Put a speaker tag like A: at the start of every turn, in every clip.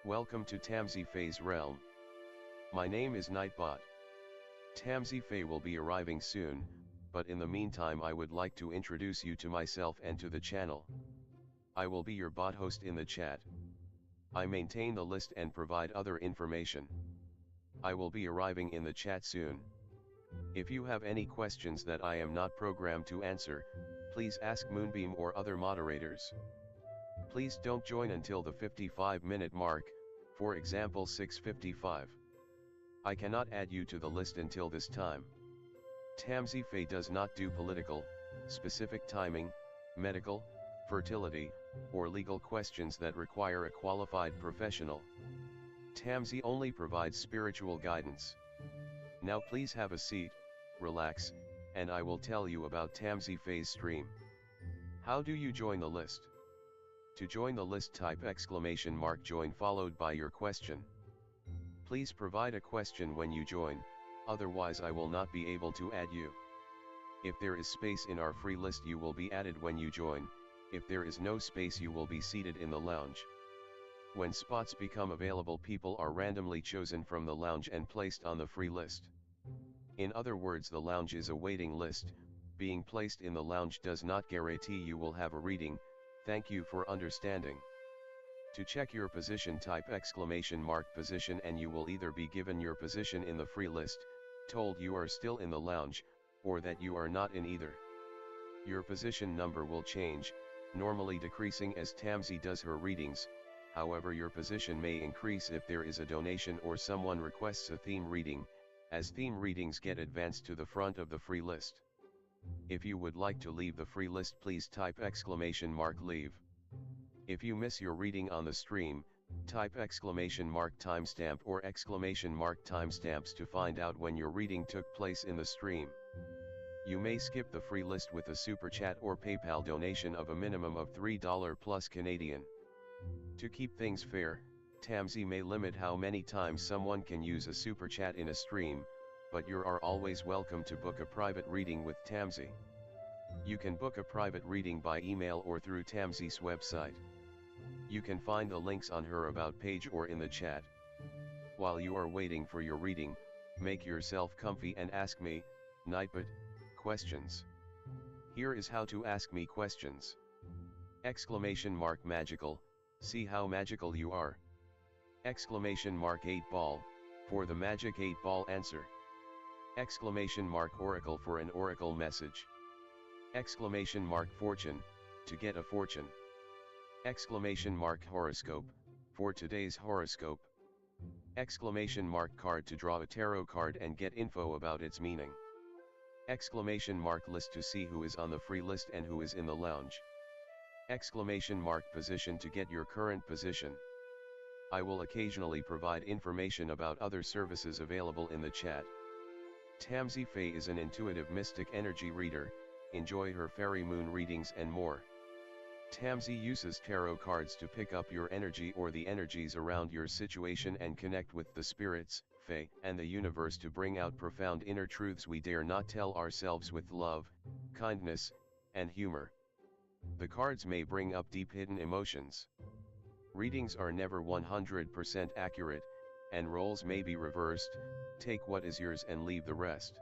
A: Welcome to Tamsy Fae's realm. My name is Nightbot. Tamsy Fae will be arriving soon, but in the meantime I would like to introduce you to myself and to the channel. I will be your bot host in the chat. I maintain the list and provide other information. I will be arriving in the chat soon. If you have any questions that I am not programmed to answer, please ask Moonbeam or other moderators. Please don't join until the 55-minute mark, for example 6:55. I cannot add you to the list until this time. Tamsy Fae does not do political, specific timing, medical, fertility, or legal questions that require a qualified professional. Tamsy only provides spiritual guidance. Now please have a seat, relax, and I will tell you about Tamsy Fae's stream. How do you join the list? To join the list, type !join followed by your question. Please provide a question when you join, otherwise I will not be able to add you. If there is space in our free list you will be added when you join, if there is no space you will be seated in the lounge. When spots become available, people are randomly chosen from the lounge and placed on the free list. In other words, the lounge is a waiting list. Being placed in the lounge does not guarantee you will have a reading. Thank you for understanding. To check your position, type !position and you will either be given your position in the free list, told you are still in the lounge, or that you are not in either. Your position number will change, normally decreasing as Tamsy does her readings. However, your position may increase if there is a donation or someone requests a theme reading, as theme readings get advanced to the front of the free list. If you would like to leave the free list, please type !leave. If you miss your reading on the stream, type !timestamp or !timestamps to find out when your reading took place in the stream. You may skip the free list with a super chat or PayPal donation of a minimum of $3 plus Canadian. To keep things fair, Tamsy may limit how many times someone can use a super chat in a stream, but you are always welcome to book a private reading with Tamsy. You can book a private reading by email or through Tamsy's website. You can find the links on her about page or in the chat. While you are waiting for your reading, make yourself comfy and ask me, Nightbot, questions. Here is how to ask me questions. !magical, see how magical you are. !8 ball, for the magic 8 ball answer. !oracle for an oracle message. !fortune, to get a fortune. !horoscope, for today's horoscope. !card to draw a tarot card and get info about its meaning. !list to see who is on the free list and who is in the lounge. !position to get your current position. I will occasionally provide information about other services available in the chat. Tamsy Fae is an intuitive mystic energy reader. Enjoy her fairy moon readings and more. Tamsy uses tarot cards to pick up your energy or the energies around your situation and connect with the spirits, Fae, and the universe to bring out profound inner truths we dare not tell ourselves with love, kindness, and humor. The cards may bring up deep hidden emotions. Readings are never 100% accurate, and roles may be reversed. Take what is yours and leave the rest.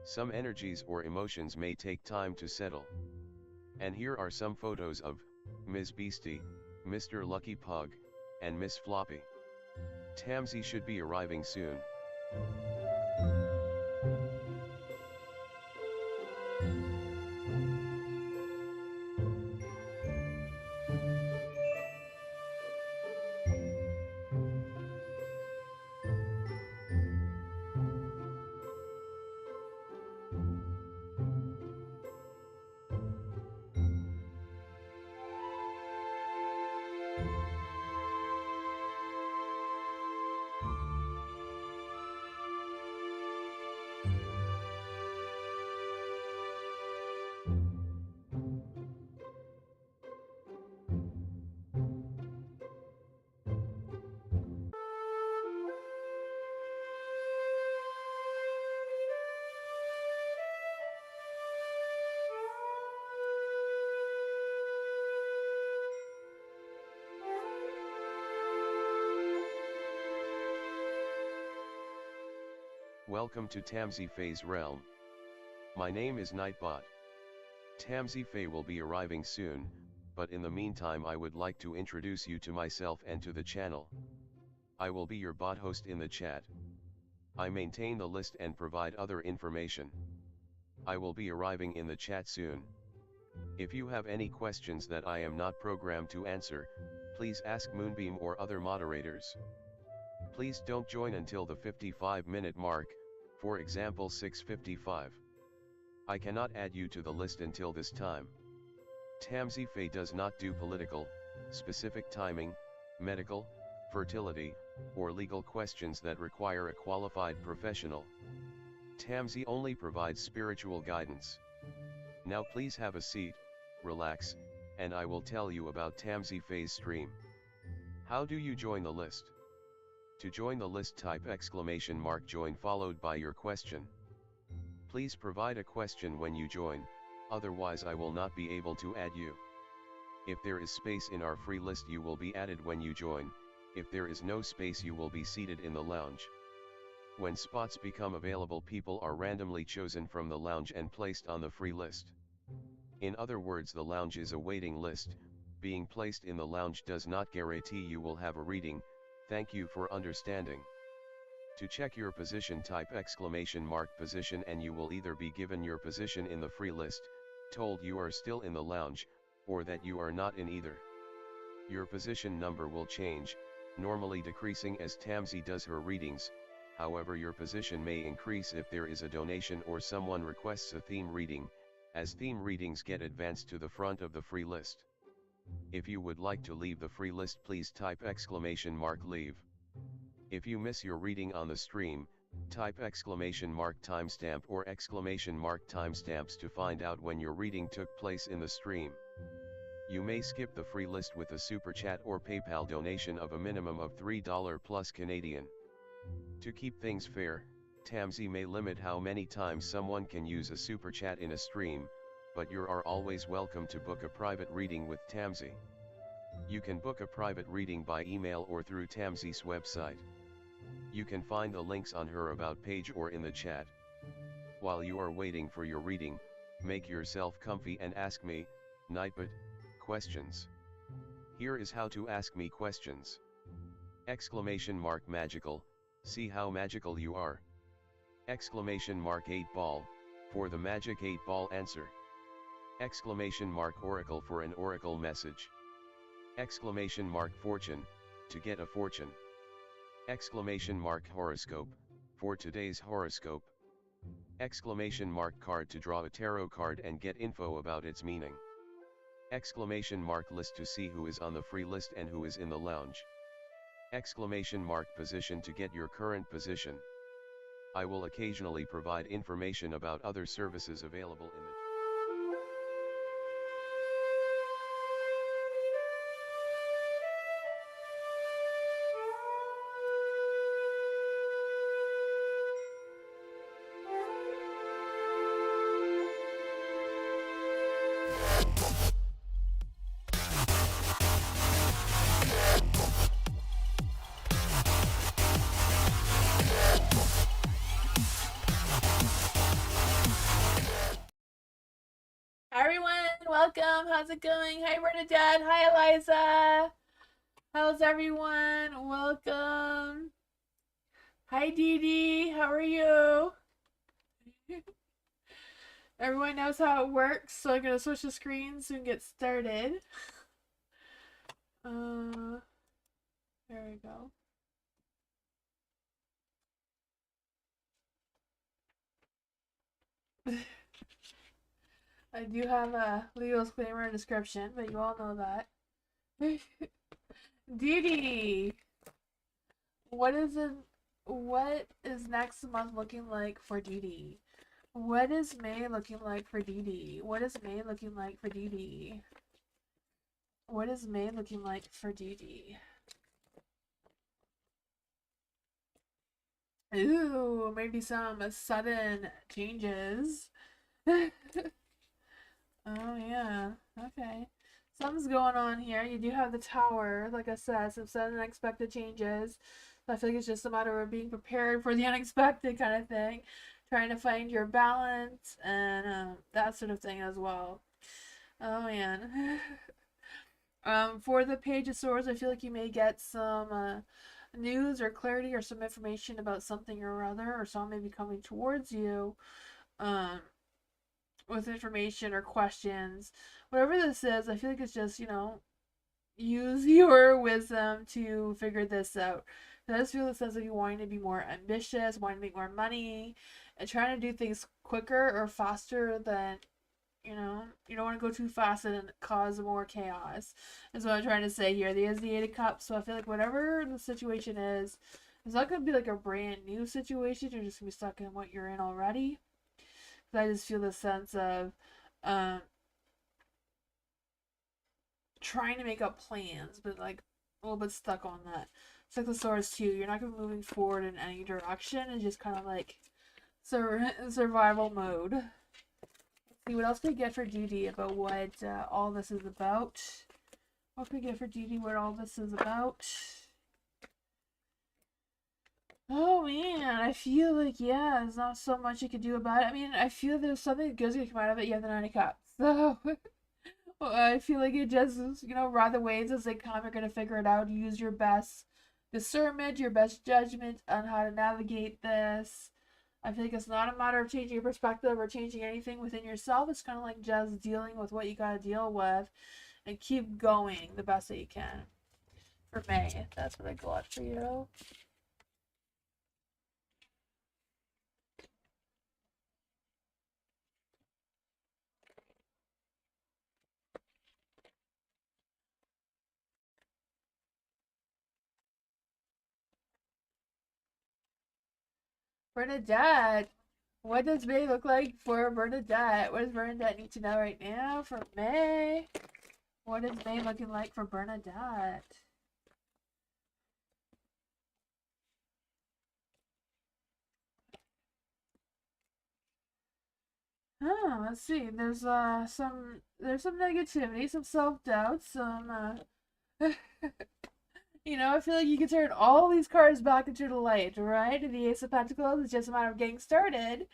A: Some energies or emotions may take time to settle. And here are some photos of Ms. Beastie, Mr. Lucky Pug, and Miss Floppy. Tamsy should be arriving soon. Welcome to Tamsy Fae's realm. My name is Nightbot. Tamsy Fae will be arriving soon, but in the meantime I would like to introduce you to myself and to the channel. I will be your bot host in the chat. I maintain the list and provide other information. I will be arriving in the chat soon. If you have any questions that I am not programmed to answer, please ask Moonbeam or other moderators. Please don't join until the 55-minute mark, for example 6:55. I cannot add you to the list until this time. Tamsy Fae does not do political, specific timing, medical, fertility, or legal questions that require a qualified professional. Tamsy only provides spiritual guidance. Now please have a seat, relax, and I will tell you about Tamsy Fae's stream. How do you join the list? To join the list, type !join followed by your question. Please provide a question when you join, otherwise I will not be able to add you. If there is space in our free list you will be added when you join, if there is no space you will be seated in the lounge. When spots become available, people are randomly chosen from the lounge and placed on the free list. In other words, the lounge is a waiting list. Being placed in the lounge does not guarantee you will have a reading. Thank you for understanding. To check your position, type !position and you will either be given your position in the free list, told you are still in the lounge, or that you are not in either. Your position number will change, normally decreasing as Tamsy does her readings. However, your position may increase if there is a donation or someone requests a theme reading, as theme readings get advanced to the front of the free list. If you would like to leave the free list, please type !leave. If you miss your reading on the stream, type !timestamp or !timestamps to find out when your reading took place in the stream. You may skip the free list with a super chat or PayPal donation of a minimum of $3 plus Canadian. To keep things fair, Tamsy may limit how many times someone can use a super chat in a stream, but you are always welcome to book a private reading with Tamsy. You can book a private reading by email or through Tamsy's website. You can find the links on her about page or in the chat. While you are waiting for your reading, make yourself comfy and ask me, Nightbot, questions. Here is how to ask me questions. !magical, see how magical you are. !8ball, for the magic 8-ball answer. !oracle for an oracle message. !fortune, to get a fortune. !horoscope, for today's horoscope. !card to draw a tarot card and get info about its meaning. !list to see who is on the free list and who is in the lounge. !position to get your current position. I will occasionally provide information about other services available in the
B: Welcome, how's it going? Hi Bernadette, hi Eliza. How's everyone? Welcome. Hi Dee Dee, how are you? Everyone knows how it works, so I'm gonna switch the screens and get started. There we go. I do have a legal disclaimer and description, but you all know that. Dee Dee, what is next month looking like for Dee Dee? What is May looking like for Dee Dee? What is May looking like for Dee Dee? What is May looking like for Dee Dee? Ooh, maybe some sudden changes. Oh yeah, okay. Something's going on here. You do have the tower, like I said, some sudden unexpected changes. So I feel like it's just a matter of being prepared for the unexpected kind of thing, trying to find your balance and that sort of thing as well. Oh man. For the Page of Swords, I feel like you may get some news or clarity or some information about something or other, or someone may be coming towards you um, with information or questions. Whatever this is, I feel like it's just, use your wisdom to figure this out. I just feel a sense of you wanting to be more ambitious, wanting to make more money, and trying to do things quicker or faster than you don't want to go too fast and cause more chaos. Is what I'm trying to say here. There's the Eight of Cups, so I feel like whatever the situation is, it's not going to be like a brand new situation. You're just going to be stuck in what you're in already. Because I just feel the sense of um, trying to make up plans, but like a little bit stuck on that. Six of Swords too. You're not going to be moving forward in any direction. It's just kind of like survival mode. See what else can we get for Dee about what all this is about. What can we get for Dee what all this is about? Oh man, I feel like, yeah, there's not so much you can do about it. I mean, I feel there's something good's gonna come out of it. You have the Nine of Cups. So, I feel like it just, ride the waves as they come. You're gonna figure it out. Use your best discernment, your best judgment on how to navigate this. I feel like it's not a matter of changing your perspective or changing anything within yourself. It's kind of like just dealing with what you gotta deal with and keep going the best that you can. For May, that's what I got for you. Bernadette. What does May look like for Bernadette? What does Bernadette need to know right now for May? What is May looking like for Bernadette? Let's see. There's some negativity, some self-doubt, some I feel like you can turn all these cards back into the light, right? The Ace of Pentacles is just a matter of getting started.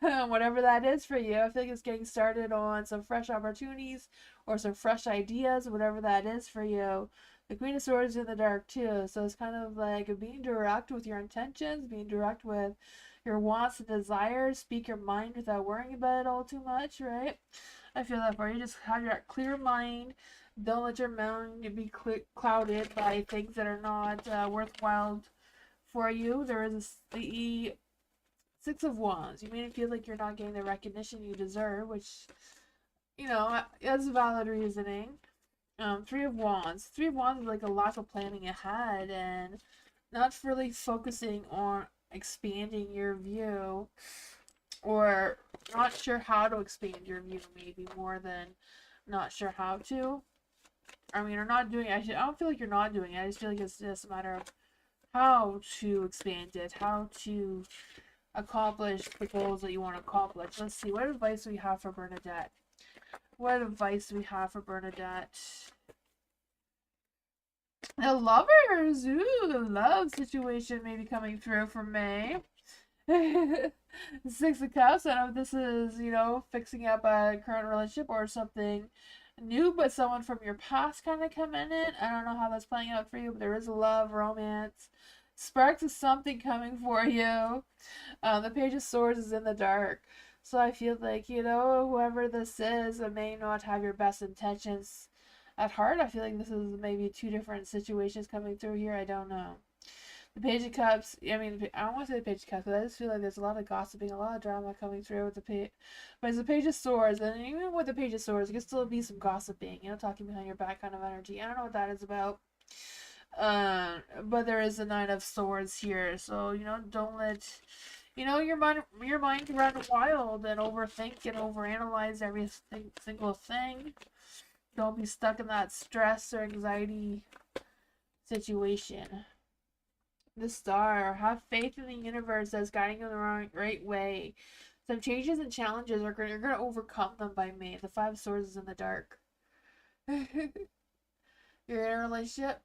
B: Whatever that is for you. I feel like it's getting started on some fresh opportunities or some fresh ideas, whatever that is for you. The Queen of Swords is in the dark too, so it's kind of like being direct with your intentions, being direct with your wants and desires. Speak your mind without worrying about it all too much, right? I feel that for you. Just have your clear mind. Don't let your mind be clouded by things that are not worthwhile for you. There is the Six of Wands. You may feel like you're not getting the recognition you deserve, which, is valid reasoning. Three of Wands. Three of Wands is like a lack of planning ahead and not really focusing on expanding your view, or not sure how to expand your view, maybe more than not sure how to. I mean, you're not doing it. I don't feel like you're not doing it. I just feel like it's just a matter of how to expand it, how to accomplish the goals that you want to accomplish. Let's see. What advice do we have for Bernadette? What advice do we have for Bernadette? The lovers! Ooh, the love situation may be coming through for May. Six of Cups. I don't know if this is, fixing up a current relationship or something new, but someone from your past kind of coming in. I don't know how that's playing out for you, but there is love, romance, sparks of something coming for you. The Page of Swords is in the dark. So I feel like, whoever this is, it may not have your best intentions at heart. I feel like this is maybe two different situations coming through here. I don't know. The Page of Cups, I mean, I don't want to say the Page of Cups, but I just feel like there's a lot of gossiping, a lot of drama coming through with the Page. But it's the Page of Swords, and even with the Page of Swords, it can still be some gossiping, talking behind your back kind of energy. I don't know what that is about. But there is a Nine of Swords here, so, don't let, your mind run wild and overthink and overanalyze every single thing. Don't be stuck in that stress or anxiety situation. The Star. Have faith in the universe that's guiding you in the right way. Some changes and challenges you're going to overcome them by May. The Five of Swords is in the dark. You're in a relationship.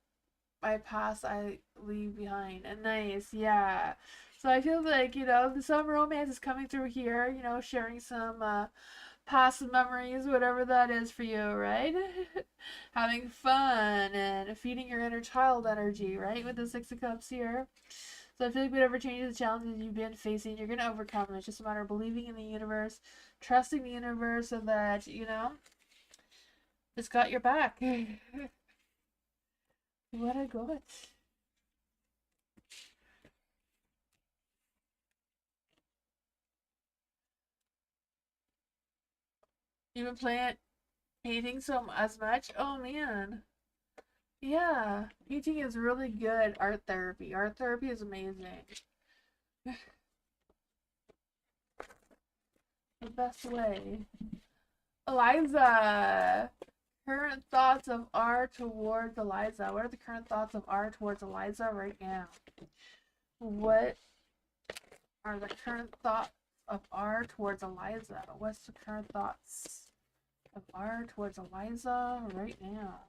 B: my past I leave behind. And nice, yeah. So I feel like, some romance is coming through here, sharing some past memories, whatever that is for you, right? Having fun and feeding your inner child energy, right? With the Six of Cups here. So I feel like whatever changes, challenges you've been facing, you're going to overcome. It's just a matter of believing in the universe, trusting the universe so that, it's got your back. What I got. You've been playing painting so as much? Oh man. Yeah. Painting is really good art therapy. Art therapy is amazing. The best way. Eliza. Current thoughts of R towards Eliza. What are the current thoughts of R towards Eliza right now? What are the current thoughts of R towards Eliza? What's the current thoughts of R towards Eliza right now?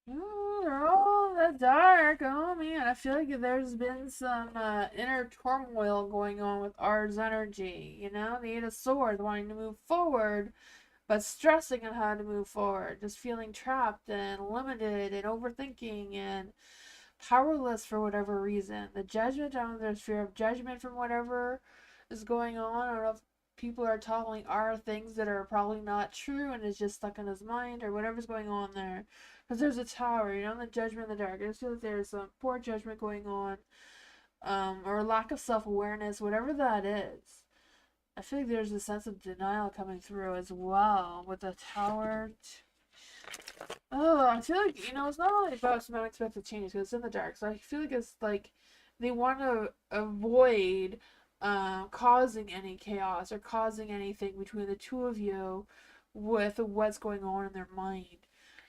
B: Ooh, they're all in the dark. Oh man, I feel like there's been some inner turmoil going on with R's energy. The Eight of Swords wanting to move forward, but stressing on how to move forward, just feeling trapped and limited and overthinking and powerless for whatever reason. The Judgment, I don't know if there's fear of judgment from whatever is going on. I don't know if people are telling R things that are probably not true and is just stuck in his mind or whatever's going on there. Because there's a tower, the Judgment in the dark. I just feel like there's some poor judgment going on, or lack of self awareness, whatever that is. I feel like there's a sense of denial coming through as well with the tower. Oh, I feel like, it's not only about some unexpected changes because it's in the dark. So I feel like it's like they want to avoid causing any chaos or causing anything between the two of you with what's going on in their mind.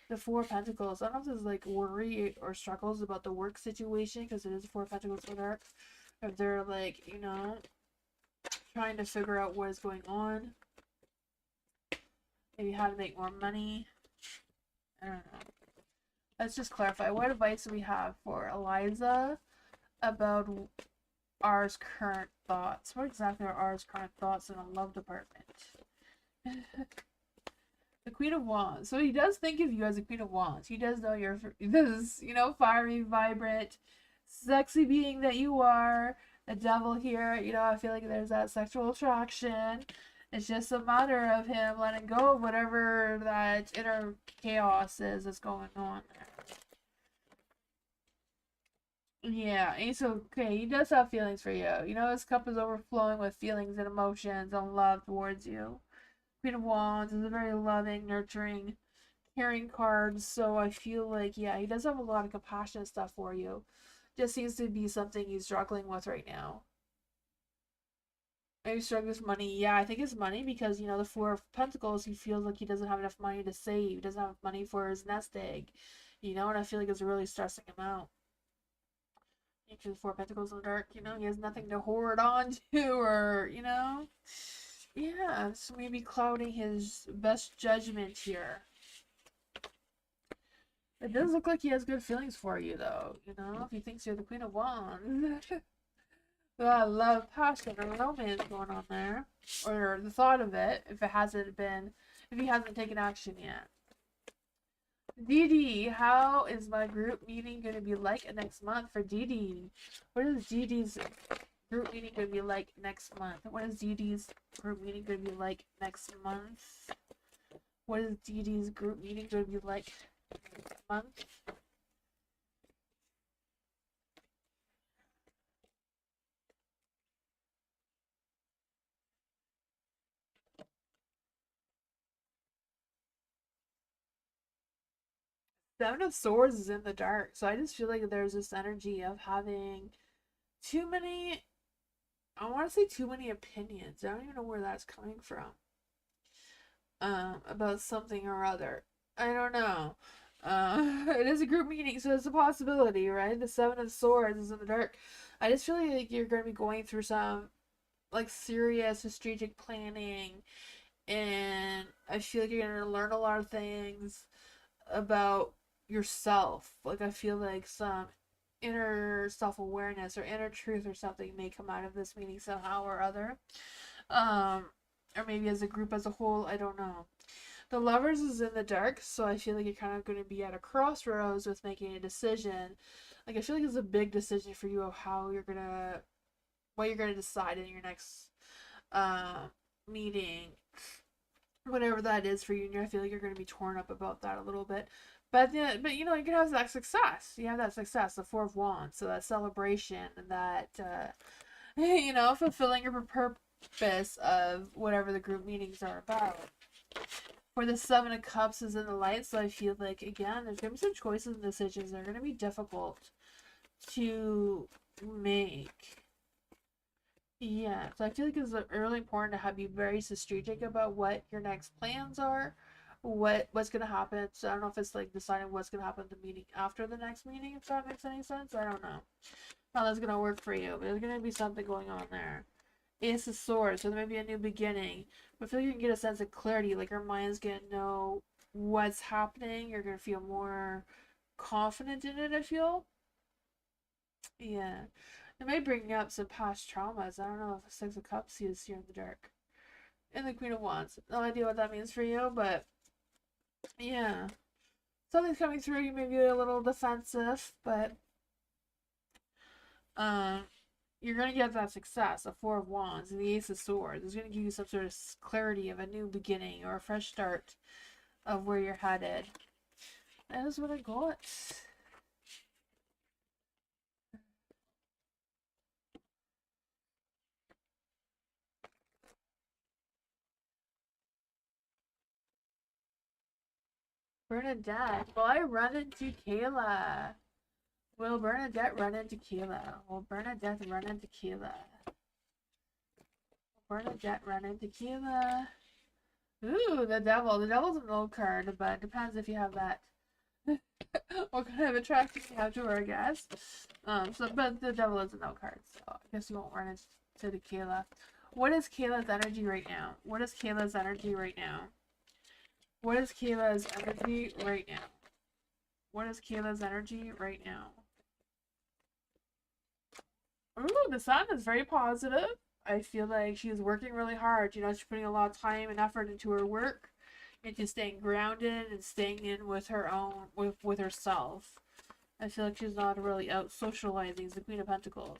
B: The Four of Pentacles. I don't know if there's like worry or struggles about the work situation because it is Four of Pentacles in the dark. If they're like, trying to figure out what is going on. Maybe how to make more money. I don't know. Let's just clarify. What advice do we have for Eliza about R's current thoughts? What exactly are R's current thoughts in a love department? The Queen of Wands. So he does think of you as a Queen of Wands. He does know you're this, fiery, vibrant, sexy being that you are. The devil here, I feel like there's that sexual attraction. It's just a matter of him letting go of whatever that inner chaos is that's going on there. Yeah, he's okay. He does have feelings for you. His cup is overflowing with feelings and emotions and love towards you. Queen of Wands is a very loving, nurturing, caring card. So I feel like, yeah, he does have a lot of compassionate stuff for you. Just seems to be something he's struggling with right now. Maybe struggling with money. Yeah, I think it's money because, the Four of Pentacles, he feels like he doesn't have enough money to save. He doesn't have money for his nest egg. And I feel like it's really stressing him out. Because the Four of Pentacles in the dark, he has nothing to hoard on to or, Yeah, so maybe clouding his best judgment here. It does look like he has good feelings for you, though. If he thinks you're the Queen of Wands. A lot of love, passion, and romance going on there. Or the thought of it, if he hasn't taken action yet. Dee, how is my group meeting going to be like next month for Dee? What is Dee's group meeting going to be like next month? What is Dee's group meeting going to be like next month? What is Dee's group meeting going to be like next month? Seven of Swords is in the dark, so I just feel like there's this energy of having too many, I want to say too many opinions. I don't even know where that's coming from. About something or other. I don't know. It is a group meeting, so it's a possibility, right? The Seven of Swords is in the dark. I just feel like you're going to be going through some like serious strategic planning, and I feel like you're gonna learn a lot of things about yourself. Like I feel like some inner self-awareness or inner truth or something may come out of this meeting somehow or other. Um, or maybe as a group as a whole, I don't know. The Lovers is in the dark, so I feel like you're kind of going to be at a crossroads with making a decision. Like I feel like it's a big decision for you of how you're gonna, what you're gonna decide in your next uh, meeting, whatever that is for you. And I feel like you're gonna be torn up about that a little bit. But yeah, but you know, you can have that success. You have that success, the Four of Wands, so that celebration and that you know, fulfilling your purpose of whatever the group meetings are about. For the Seven of Cups is in the light, so I feel like again there's gonna be some choices and decisions that are gonna be difficult to make. Yeah, so I feel like it's really important to be very strategic about what your next plans are, what's gonna happen. So I don't know if it's like deciding what's gonna happen at the meeting after the next meeting, if that makes any sense. I don't know how that's gonna work for you, but there's gonna be something going on there. Ace of Swords, so there may be a new beginning. But I feel like you can get a sense of clarity, like your mind's gonna know what's happening. You're gonna feel more confident in it, I feel. Yeah. It may bring up some past traumas. I don't know if the Six of Cups is here in the dark. And the Queen of Wands. No idea what that means for you, but yeah. Something's coming through. You may be a little defensive, but um, you're gonna get that success. A Four of Wands and the Ace of Swords is gonna give you some sort of clarity of a new beginning or a fresh start of where you're headed. That is what I got. Bernadette. Will I run into Kayla? Will Bernadette run into Kayla? Will Bernadette run into Kayla? Will Bernadette run into Kayla? Ooh, the Devil. The Devil's an old card, but it depends if you have that. What kind of attraction you have to her, I guess. But the Devil is an old card, so I guess you won't run into the Kayla. What is Kayla's energy right now? What is Kayla's energy right now? What is Kayla's energy right now? What is Kayla's energy right now? Ooh, the Sun is very positive. I feel like she's working really hard. You know, she's putting a lot of time and effort into her work, into staying grounded and staying in with her own, with herself. I feel like she's not really out socializing. It's the Queen of Pentacles.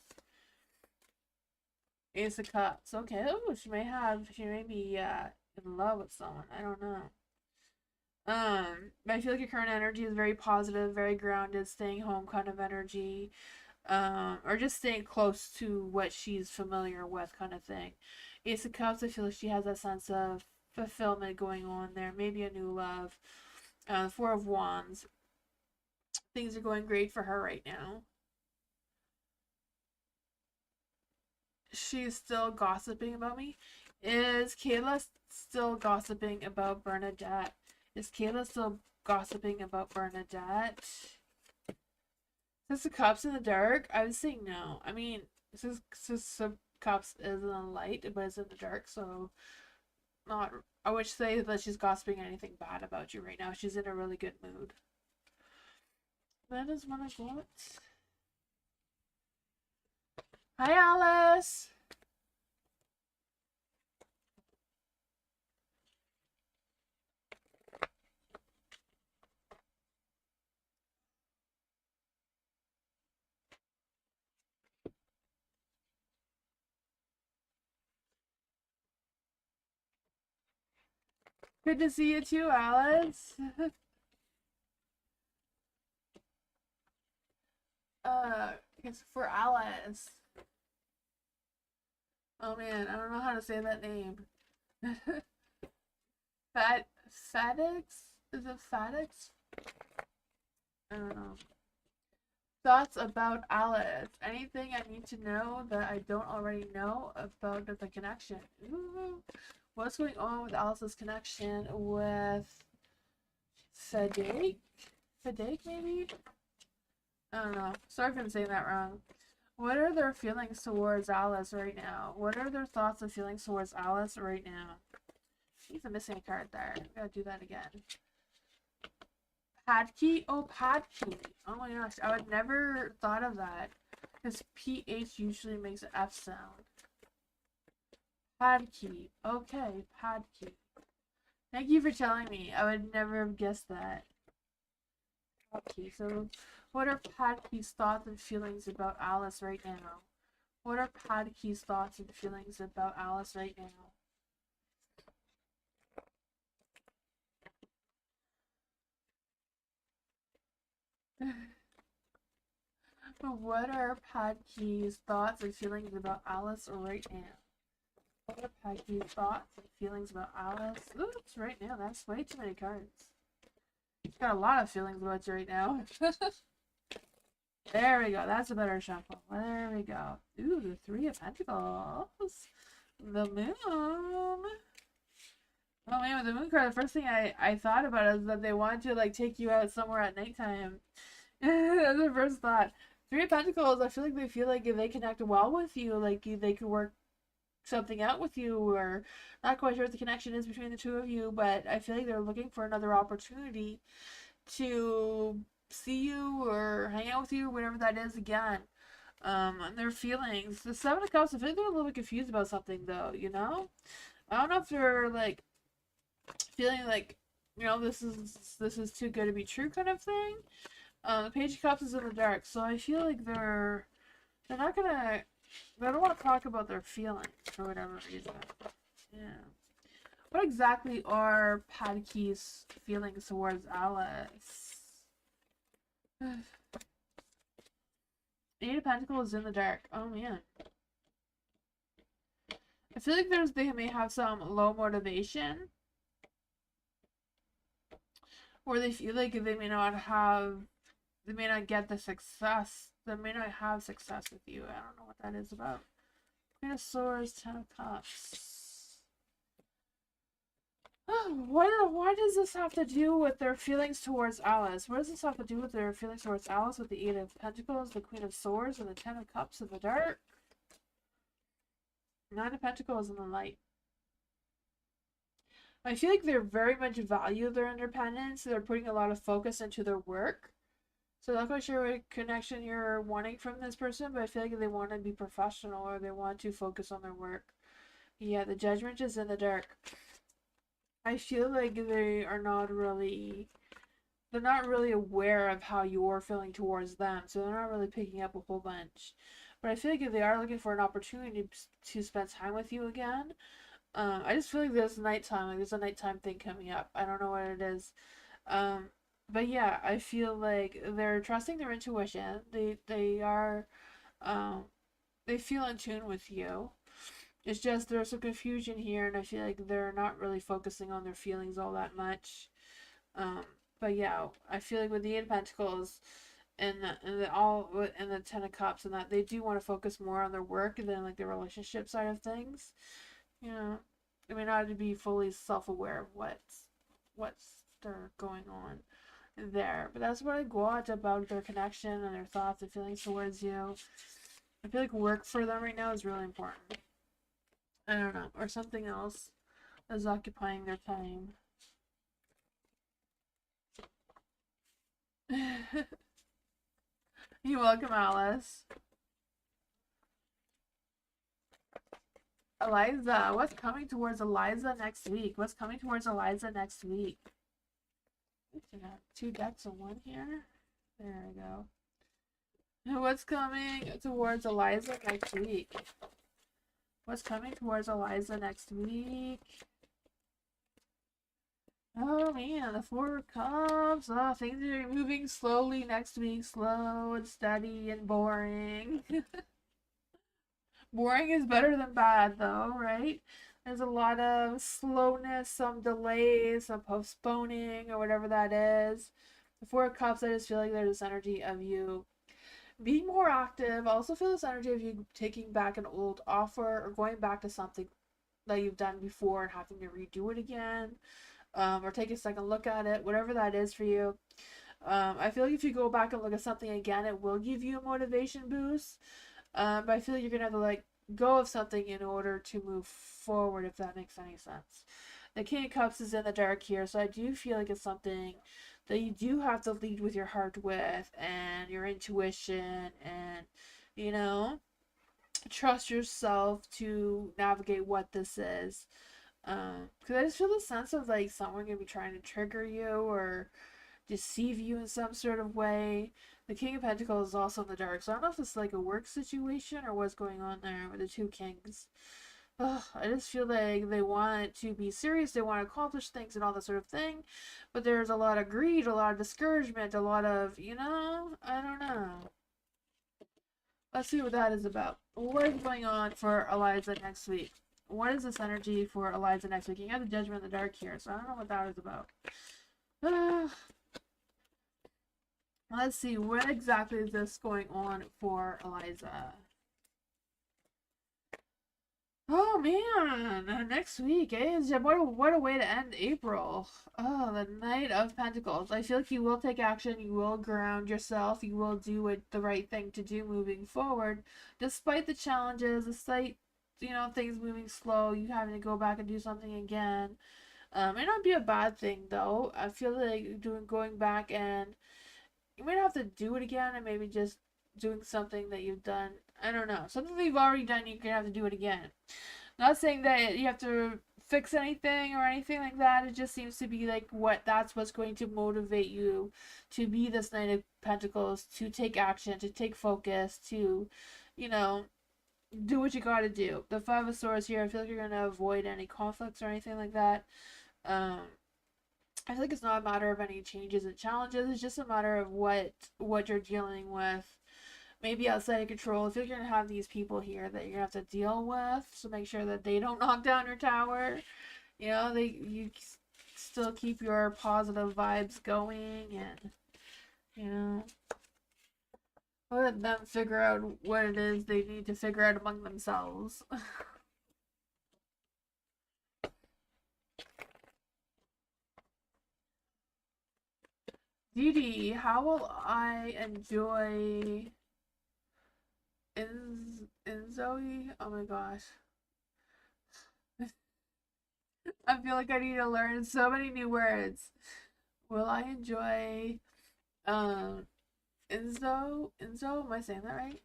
B: Ace of Cups. Okay, oh, she may be in love with someone. I don't know. I feel like your current energy is very positive, very grounded, staying home kind of energy. Or just staying close to what she's familiar with, kind of thing. Ace of Cups, I feel like she has that sense of fulfillment going on there, maybe a new love. Four of Wands, things are going great for her right now. She's still gossiping about me. Is Kayla still gossiping about Bernadette? Is Kayla still gossiping about Bernadette? Six of Cups in the dark? I would say no. I mean, Six of Cups is in the light, but it's in the dark, so not. I would say that she's gossiping anything bad about you right now. She's in a really good mood. That is what I got. Hi, Alice. Good to see you too, Alice. It's for Alice. Oh man, I don't know how to say that name. Fatix? Is it Fatix? I don't know. Thoughts about Alice? Anything I need to know that I don't already know about the connection? Ooh. What's going on with Alice's connection with Fedek? Fedek, maybe? I don't know. Sorry if I'm saying that wrong. What are their feelings towards Alice right now? What are their thoughts and feelings towards Alice right now? I think I'm missing a card there. I gotta do that again. Padkey? Oh, Padkey. Oh my gosh, I would never thought of that. Because PH usually makes an F sound. Padkey. Okay, Padkey. Thank you for telling me. I would never have guessed that. Padkey. So, what are Padkey's thoughts and feelings about Alice right now? What are Padkey's thoughts and feelings about Alice right now? What are Padkey's thoughts and feelings about Alice right now? What are Padkey's thoughts and feelings about Alice? Oops, right now, that's way too many cards. He's got a lot of feelings about you right now. There we go, that's a better shuffle. There we go. Ooh, the Three of Pentacles. The Moon. Oh man, with the Moon card, the first thing I thought about is that they want to like take you out somewhere at nighttime. That's the first thought. Three of Pentacles, I feel like if they connect well with you, like they could work something out with you, or not quite sure what the connection is between the two of you, but I feel like they're looking for another opportunity to see you or hang out with you, whatever that is again. And their feelings. The Seven of Cups, I feel like they're a little bit confused about something though, you know? I don't know if they're like feeling like, you know, this is too good to be true kind of thing. The Page of Cups is in the dark, so I feel like they're not gonna, they don't want to talk about their feelings for whatever reason. Yeah. What exactly are Padkey's feelings towards Alice? Eight of Pentacles is in the dark. Oh man. I feel like they may have some low motivation, or they feel like they may not get the success. They may not have success with you. I don't know what that is about. Queen of Swords, Ten of Cups. Why does this have to do with their feelings towards Alice? What does this have to do with their feelings towards Alice with the Eight of Pentacles, the Queen of Swords, and the Ten of Cups in the dark? Nine of Pentacles in the light. I feel like they very much value their independence. They're putting a lot of focus into their work. So I'm not quite sure what connection you're wanting from this person, but I feel like they want to be professional or they want to focus on their work. Yeah, the Judgment is in the dark. I feel like they're not really aware of how you're feeling towards them, so they're not really picking up a whole bunch. But I feel like if they are looking for an opportunity to spend time with you again, I just feel like there's nighttime, like there's a nighttime thing coming up. I don't know what it is. But yeah, I feel like they're trusting their intuition. They are, they feel in tune with you. It's just there's some confusion here, and I feel like they're not really focusing on their feelings all that much. But yeah, I feel like with the Eight of Pentacles and the Ten of Cups and that, they do want to focus more on their work than like the relationship side of things. You know, they may not be fully self-aware of what's they're going on there. But that's what I got about their connection and their thoughts and feelings towards you. I feel like work for them right now is really important. I don't know, or something else is occupying their time. You're welcome, Alice. Eliza, what's coming towards Eliza next week? What's coming towards Eliza next week? I got two decks of one here. There we go. What's coming towards Eliza next week? What's coming towards Eliza next week? Oh man, the Four of Cups. Oh, things are moving slowly next week. Slow and steady and boring. Boring is better than bad though, right? There's a lot of slowness, some delays, some postponing, or whatever that is. The Four of Cups, I just feel like there's this energy of you being more active. I also feel this energy of you taking back an old offer or going back to something that you've done before and having to redo it again, or take a second look at it, whatever that is for you. I feel like if you go back and look at something again, it will give you a motivation boost. But I feel like you're gonna have to let go of something in order to move forward, if that makes any sense. The King of Cups is in the dark here, so I do feel like it's something that you do have to lead with your heart with and your intuition and, you know, trust yourself to navigate what this is. Because I just feel the sense of like someone gonna be trying to trigger you or deceive you in some sort of way. The King of Pentacles is also in the dark, so I don't know if it's like a work situation or what's going on there with the two kings. Ugh, I just feel like they want to be serious, they want to accomplish things and all that sort of thing, but there's a lot of greed, a lot of discouragement, a lot of, I don't know. Let's see what that is about. What is going on for Eliza next week? What is this energy for Eliza next week? You have the Judgment in the dark here, so I don't know what that is about. Let's see, what exactly is this going on for Eliza? Oh man, next week, eh? What a way to end April. Oh, the Knight of Pentacles. I feel like you will take action, you will ground yourself, you will do the right thing to do moving forward, despite the challenges, despite, things moving slow, you having to go back and do something again. May not be a bad thing though. I feel like going back and you might have to do it again and maybe just doing something that you've done. I don't know. Something that you've already done, you're going to have to do it again. Not saying that you have to fix anything or anything like that. It just seems to be like that's what's going to motivate you to be this Knight of Pentacles, to take action, to take focus, to, you know, do what you gotta do. The Five of Swords here, I feel like you're gonna avoid any conflicts or anything like that. Um, I feel like it's not a matter of any changes and challenges. It's just a matter of what you're dealing with. Maybe outside of control. I feel like you're gonna have these people here that you're gonna have to deal with. So make sure that they don't knock down your tower. You still keep your positive vibes going, and let them figure out what it is they need to figure out among themselves. Dee, how will I enjoy in Zoe? Oh my gosh. I feel like I need to learn so many new words. Will I enjoy Enzo? Enzo? Am I saying that right?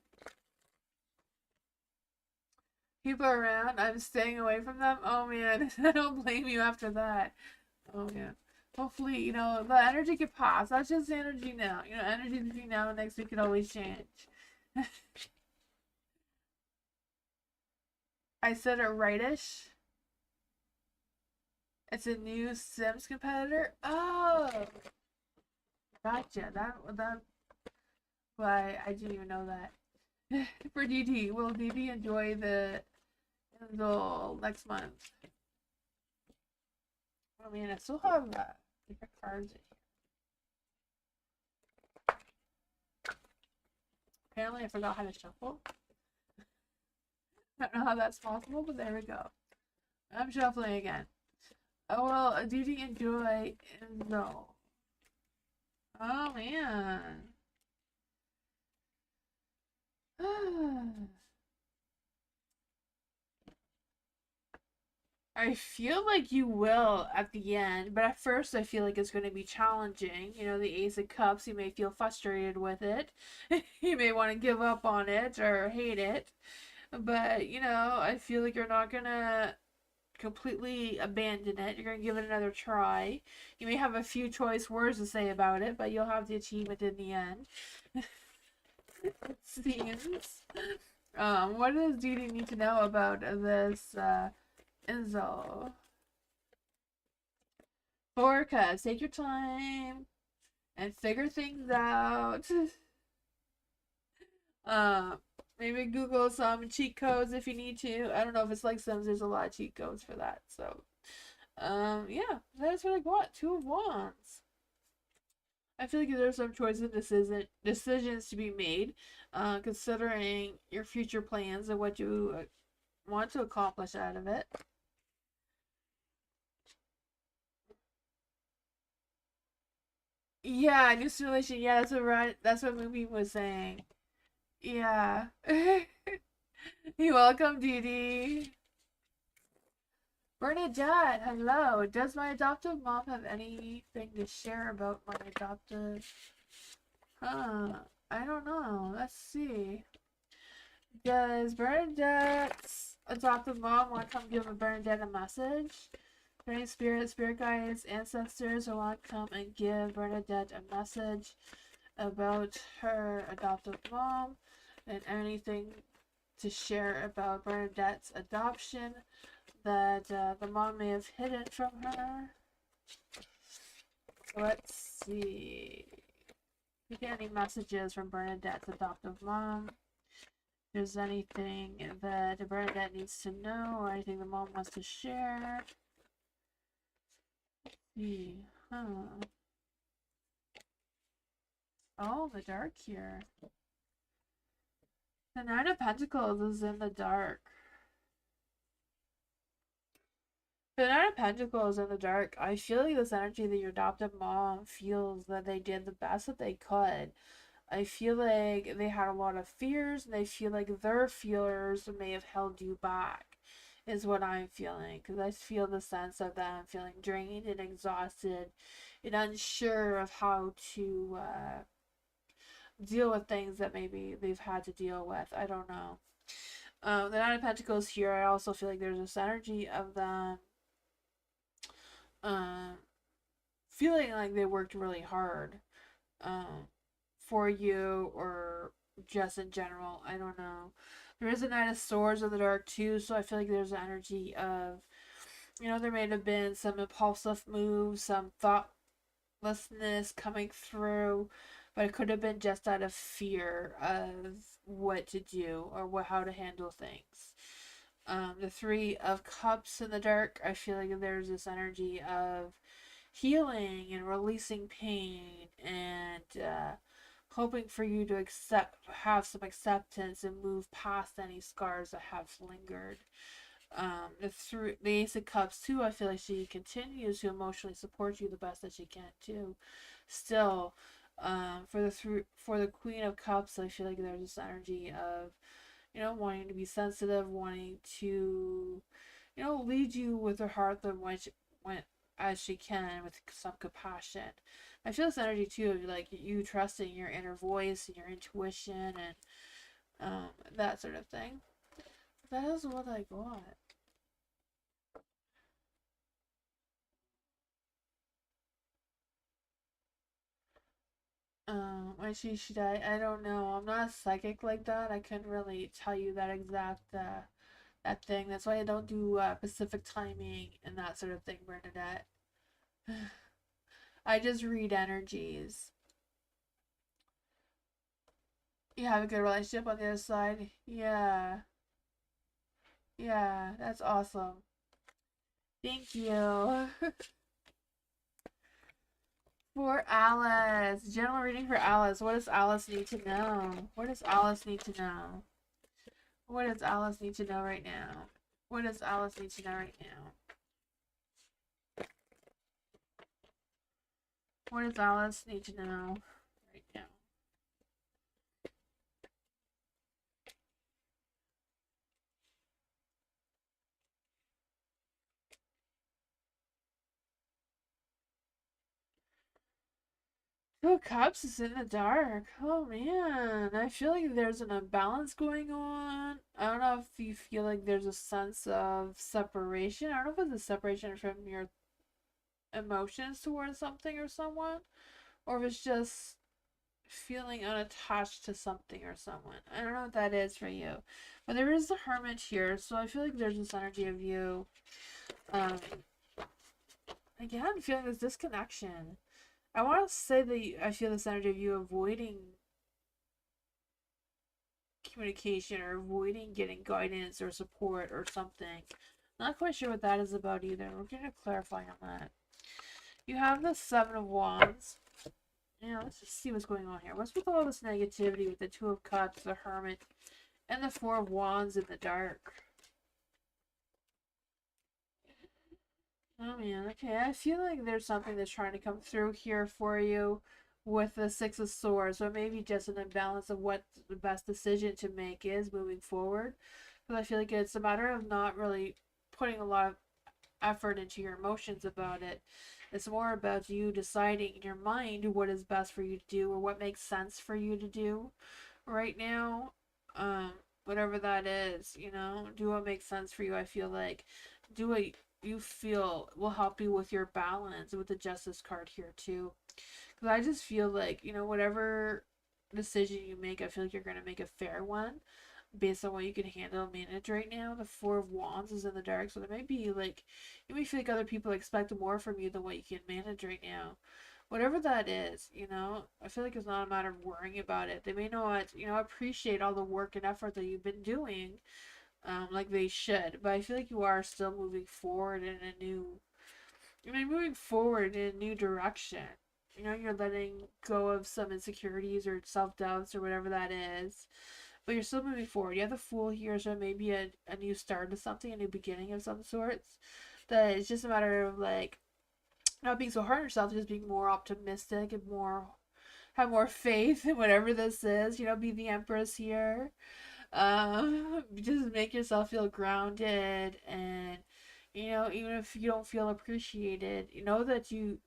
B: People around, I'm staying away from them. Oh man, I don't blame you after that. Oh man. Hopefully, the energy could pass. That's just energy now. Energy between now and next week could always change. I said it rightish. It's a new Sims competitor. Oh, gotcha. That. Why I didn't even know that. For DD, will DD enjoy the next month? I mean, I still have different cards in here. Apparently, I forgot how to shuffle. I don't know how that's possible, but there we go. I'm shuffling again. Oh well, DD enjoy Enzo. Oh man. I feel like you will at the end, but at first I feel like it's going to be challenging. The Ace of Cups, you may feel frustrated with it. You may want to give up on it or hate it. But, I feel like you're not going to completely abandon it. You're going to give it another try. You may have a few choice words to say about it, but you'll have the achievement in the end. It seems. What does Dee Dee need to know about this, Enzo? Forecast. Take your time and figure things out. Maybe Google some cheat codes if you need to. I don't know if it's like Sims. There's a lot of cheat codes for that. So, yeah, that's what I got. Two of Wands. I feel like there's some choices and decisions to be made, considering your future plans and what you want to accomplish out of it. Yeah, new simulation. Yeah, that's what Movie was saying. Yeah. You're welcome, Dee Dee. Bernadette, hello. Does my adoptive mom have anything to share about my adoptive? I don't know. Let's see. Does Bernadette's adoptive mom want to come give Bernadette a message? Any spirit guides, ancestors who want to come and give Bernadette a message about her adoptive mom and anything to share about Bernadette's adoption that the mom may have hidden from her. Let's see. If you get any messages from Bernadette's adoptive mom, if there's anything that Bernadette needs to know or anything the mom wants to share. Let's see. Oh, the dark here. The Nine of Pentacles is in the dark. The Nine of Pentacles in the dark. I feel like this energy that your adoptive mom feels that they did the best that they could. I feel like they had a lot of fears, and they feel like their fears may have held you back, is what I'm feeling. Because I feel the sense of them feeling drained and exhausted and unsure of how to deal with things that maybe they've had to deal with. I don't know. The Nine of Pentacles here, I also feel like there's this energy of them feeling like they worked really hard for you, or just in general. I don't know. There is a Knight of Swords in the dark too, so I feel like there's an energy of, there may have been some impulsive moves, some thoughtlessness coming through, but it could have been just out of fear of what to do or how to handle things. The Three of Cups in the dark, I feel like there's this energy of healing and releasing pain and hoping for you to have some acceptance and move past any scars that have lingered. The Ace of Cups too, I feel like she continues to emotionally support you the best that she can too. Still, for the Queen of Cups, I feel like there's this energy of, wanting to be sensitive, wanting to, lead you with her heart as she can, with some compassion. I feel this energy too of like you trusting your inner voice and your intuition and that sort of thing. That is what I got. When she died, I don't know. I'm not a psychic like that. I couldn't really tell you that exact that thing. That's why I don't do Pacific timing and that sort of thing, Bernadette. I just read energies. You have a good relationship on the other side? Yeah. Yeah, that's awesome. Thank you. For Alice. General reading for Alice. What does Alice need to know? What does Alice need to know? What does Alice need to know right now? What does Alice need to know right now? What does Alice need to know right now? Two of Cups is in the dark. Oh man, I feel like there's an imbalance going on. I don't know if you feel like there's a sense of separation. I don't know if it's a separation from your emotions towards something or someone, or if it's just feeling unattached to something or someone. I don't know what that is for you. But there is the Hermit here, so I feel like there's this energy of you. Again, feeling this disconnection. I want to say that I feel this energy of you avoiding communication or avoiding getting guidance or support or something. Not quite sure what that is about either. We're going to clarify on that. You have the Seven of Wands. Yeah, let's just see what's going on here. What's with all this negativity with the Two of Cups, the Hermit, and the Four of Wands in the dark? Oh man, okay. I feel like there's something that's trying to come through here for you with the Six of Swords, or maybe just an imbalance of what the best decision to make is moving forward. Because I feel like it's a matter of not really putting a lot of effort into your emotions about it. It's more about you deciding in your mind what is best for you to do or what makes sense for you to do right now. Um, Whatever that is, do what makes sense for you. I feel like do what you feel will help you with your balance with the justice card here too. Because I just feel like, whatever decision you make, I feel like you're going to make a fair one based on what you can handle and manage right now. The Four of Wands is in the dark, so there may be like, you may feel like other people expect more from you than what you can manage right now. Whatever that is, I feel like it's not a matter of worrying about it. They may not, appreciate all the work and effort that you've been doing, like they should, but I feel like you are still moving forward in a new, moving forward in a new direction. You're letting go of some insecurities or self doubts or whatever that is, but you're still moving forward. You have the Fool here, so maybe a new start to something, a new beginning of some sorts. That it's just a matter of like not being so hard on yourself, just being more optimistic and more have more faith in whatever this is. Be the Empress here. Just make yourself feel grounded and even if you don't feel appreciated, know that you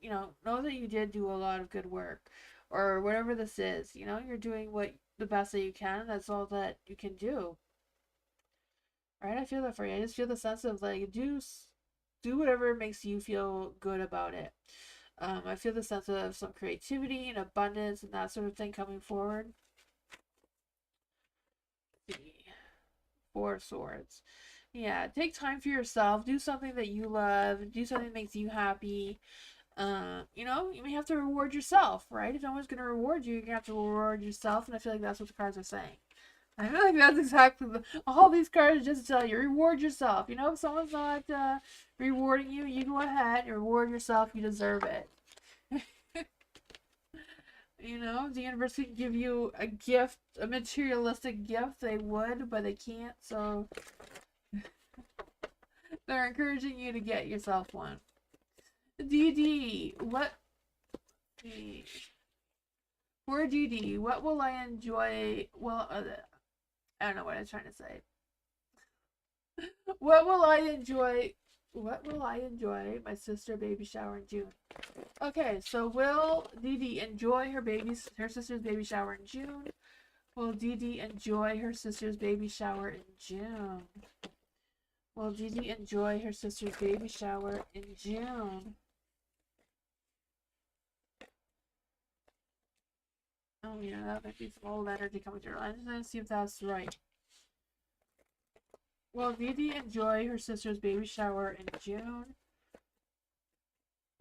B: did do a lot of good work or whatever this is. You're doing what the best that you can. That's all that you can do. Right? I feel that for you. I just feel the sense of like do whatever makes you feel good about it. I feel the sense of some creativity and abundance and that sort of thing coming forward. Four of Swords. Yeah, take time for yourself. Do something that you love. Do something that makes you happy. You may have to reward yourself, right? If no one's gonna reward you, you're gonna have to reward yourself, and I feel like that's what the cards are saying. I feel like that's exactly all these cards just tell you reward yourself. If someone's not rewarding you, you go ahead and reward yourself. You deserve it. The universe can give you a gift, a materialistic gift. They would, but they can't. So they're encouraging you to get yourself one. DD, what? For DD, what will I enjoy? Well, I don't know what I was trying to say. What will I enjoy? What will I enjoy? My sister baby shower in June. Okay, so will Dee Dee enjoy her sister's baby shower in June? Will Dee Dee enjoy her sister's baby shower in June? Will Dee Dee enjoy her sister's baby shower in June? Oh yeah, that might be some old energy coming through. I'm just gonna see if that's right. Will Dee Dee enjoy her sister's baby shower in June?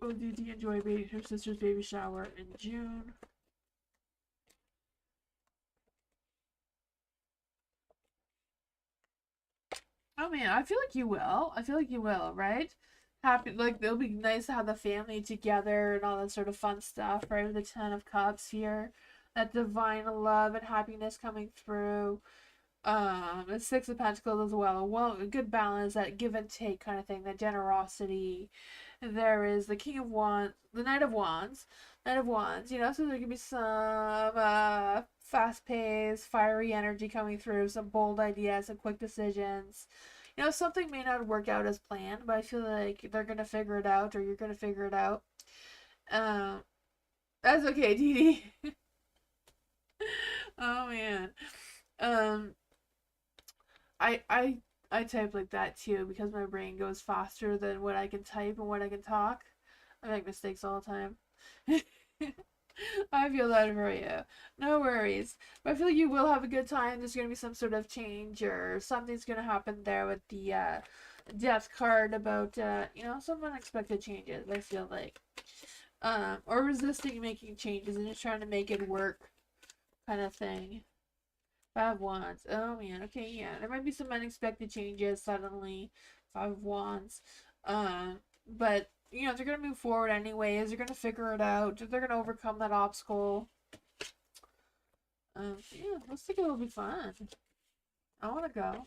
B: Will Dee Dee enjoy her sister's baby shower in June? Oh man, I feel like you will. I feel like you will, right? Happy, like it'll be nice to have the family together and all that sort of fun stuff, right? With the Ten of Cups here, that divine love and happiness coming through. The Six of Pentacles as well. Well, a good balance, that give and take kind of thing, that generosity. There is the King of Wands, the Knight of Wands, so there can be some fast paced, fiery energy coming through, some bold ideas, some quick decisions. Something may not work out as planned, but I feel like they're gonna figure it out, or you're gonna figure it out. Um, that's okay, Dee Dee. Oh man. Um, I type like that too because my brain goes faster than what I can type and what I can talk. I make mistakes all the time. I feel that for you. No worries. But I feel like you will have a good time. There's going to be some sort of change or something's going to happen there with the death card about, some unexpected changes, I feel like. Or resisting making changes and just trying to make it work kind of thing. Five of Wands. Oh man. Okay, yeah. There might be some unexpected changes suddenly. Five of Wands. But they're gonna move forward anyways. They're gonna figure it out. They're gonna overcome that obstacle. Yeah. Looks like it'll be fun. I wanna go.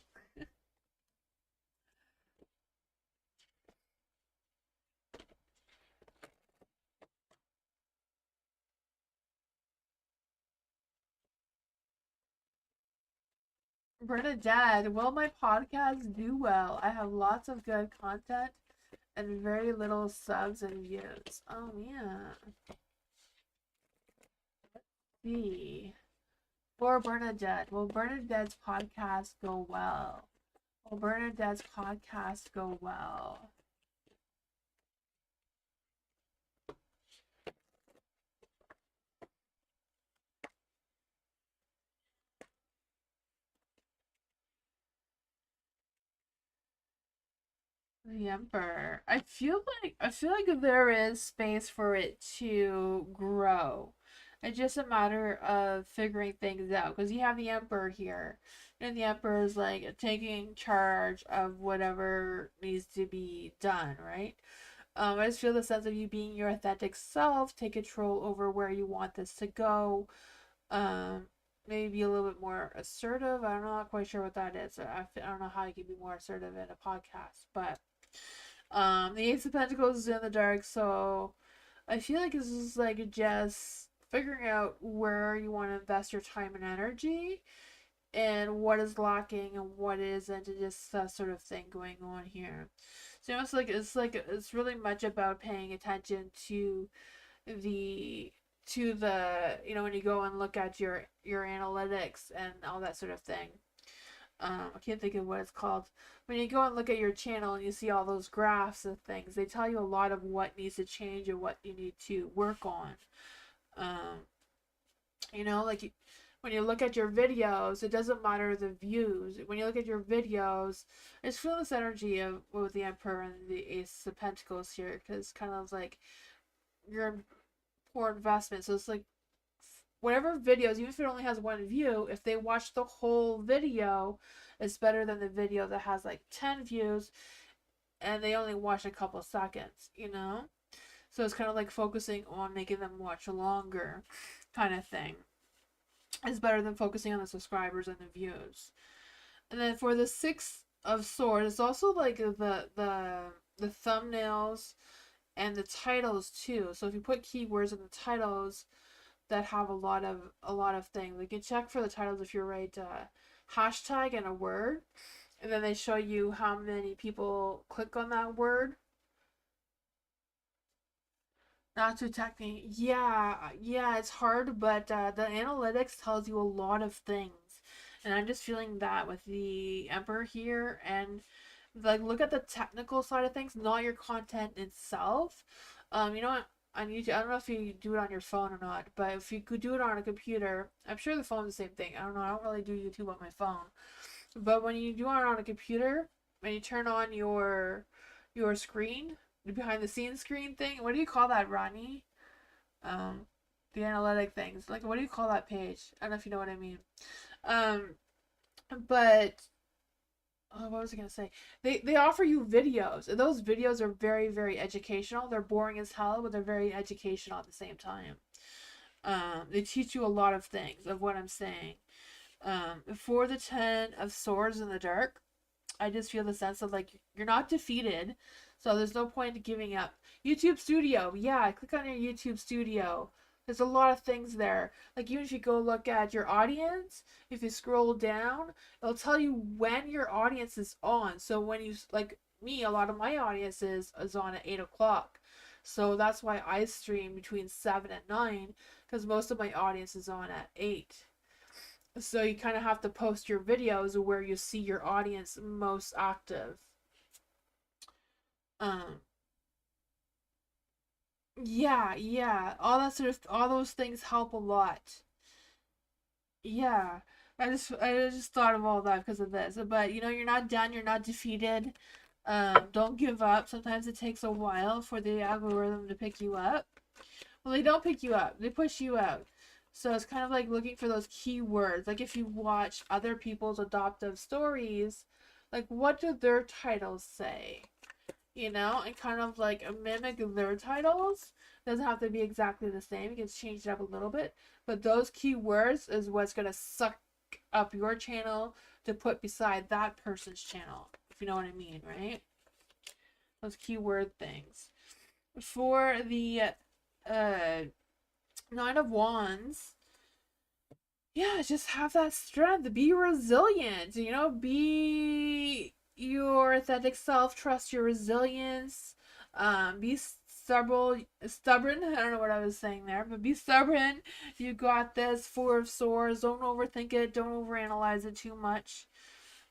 B: Bernadette, will my podcast do well? I have lots of good content and very little subs and views. Oh man. See. For Bernadette, will Bernadette's podcast go well? Will Bernadette's podcast go well? The Emperor. I feel like there is space for it to grow. It's just a matter of figuring things out because you have the Emperor here, and the Emperor is like taking charge of whatever needs to be done, right? I just feel the sense of you being your authentic self, take control over where you want this to go. Um, Maybe be a little bit more assertive. I'm not quite sure what that is. I don't know how you can be more assertive in a podcast, but the Ace of Pentacles is in the dark, so I feel like this is like just figuring out where you want to invest your time and energy and what is lacking and what isn't, and just that sort of thing going on here. So it's really much about paying attention the to the when you go and look at your analytics and all that sort of thing. I can't think of what it's called. When you go and look at your channel and you see all those graphs and things, they tell you a lot of what needs to change and what you need to work on. Um, like when you look at your videos, it doesn't matter the views. When you look at your videos, I just feel this energy of with the Emperor and the Ace of Pentacles here, because kind of like you're in poor investment. So it's like whatever videos, even if it only has one view, if they watch the whole video, it's better than the video that has like 10 views and they only watch a couple seconds. So it's kind of like focusing on making them watch longer, kind of thing. It's better than focusing on the subscribers and the views. And then for the Six of Swords, it's also like the thumbnails and the titles too. So if you put keywords in the titles that have a lot of things, you can check for the titles if you write hashtag and a word, and then they show you how many people click on that word. Not too technical. Yeah, yeah, it's hard, but the analytics tells you a lot of things. And I'm just feeling that with the Emperor here. And like, look at the technical side of things, not your content itself. You know what? On YouTube, I don't know if you do it on your phone or not, but if you could do it on a computer, I'm sure the phone's the same thing. I don't know. I don't really do YouTube on my phone. But when you do it on a computer, when you turn on your screen, the behind the scenes screen thing, what do you call that, Ronnie? Um, the analytic things. Like, what do you call that page? I don't know if you know what I mean. Um, but what was I gonna say? They offer you videos, and those videos are very very educational. They're boring as hell, but they're very educational at the same time. They teach you a lot of things of what I'm saying. For the Ten of Swords in the dark, I just feel the sense of like you're not defeated, so there's no point in giving up. YouTube Studio, yeah, click on your YouTube Studio. There's a lot of things there. Like even if you go look at your audience, if you scroll down, it'll tell you when your audience is on. So when you like me, a lot of my audience is on at 8 o'clock. So that's why I stream between 7 and 9, because most of my audience is on at 8. So you kind of have to post your videos where you see your audience most active. Um, yeah, yeah, all those things help a lot. Yeah, I just thought of all that because of this. But you're not done. You're not defeated. Don't give up. Sometimes it takes a while for the algorithm to pick you up. Well, they don't pick you up. They push you out. So it's kind of like looking for those keywords. Like if you watch other people's adoptive stories, like what do their titles say? And kind of like mimic their titles. Doesn't have to be exactly the same. You can change it up a little bit. But those keywords is what's going to suck up your channel to put beside that person's channel. If you know what I mean, right? Those keyword things. For the uh, Nine of Wands, yeah, just have that strength. Be resilient. You know, be your authentic self. Trust your resilience. Be stubborn. I don't know what I was saying there, but be stubborn. You got this. Four of Swords. Don't overthink it. Don't overanalyze it too much.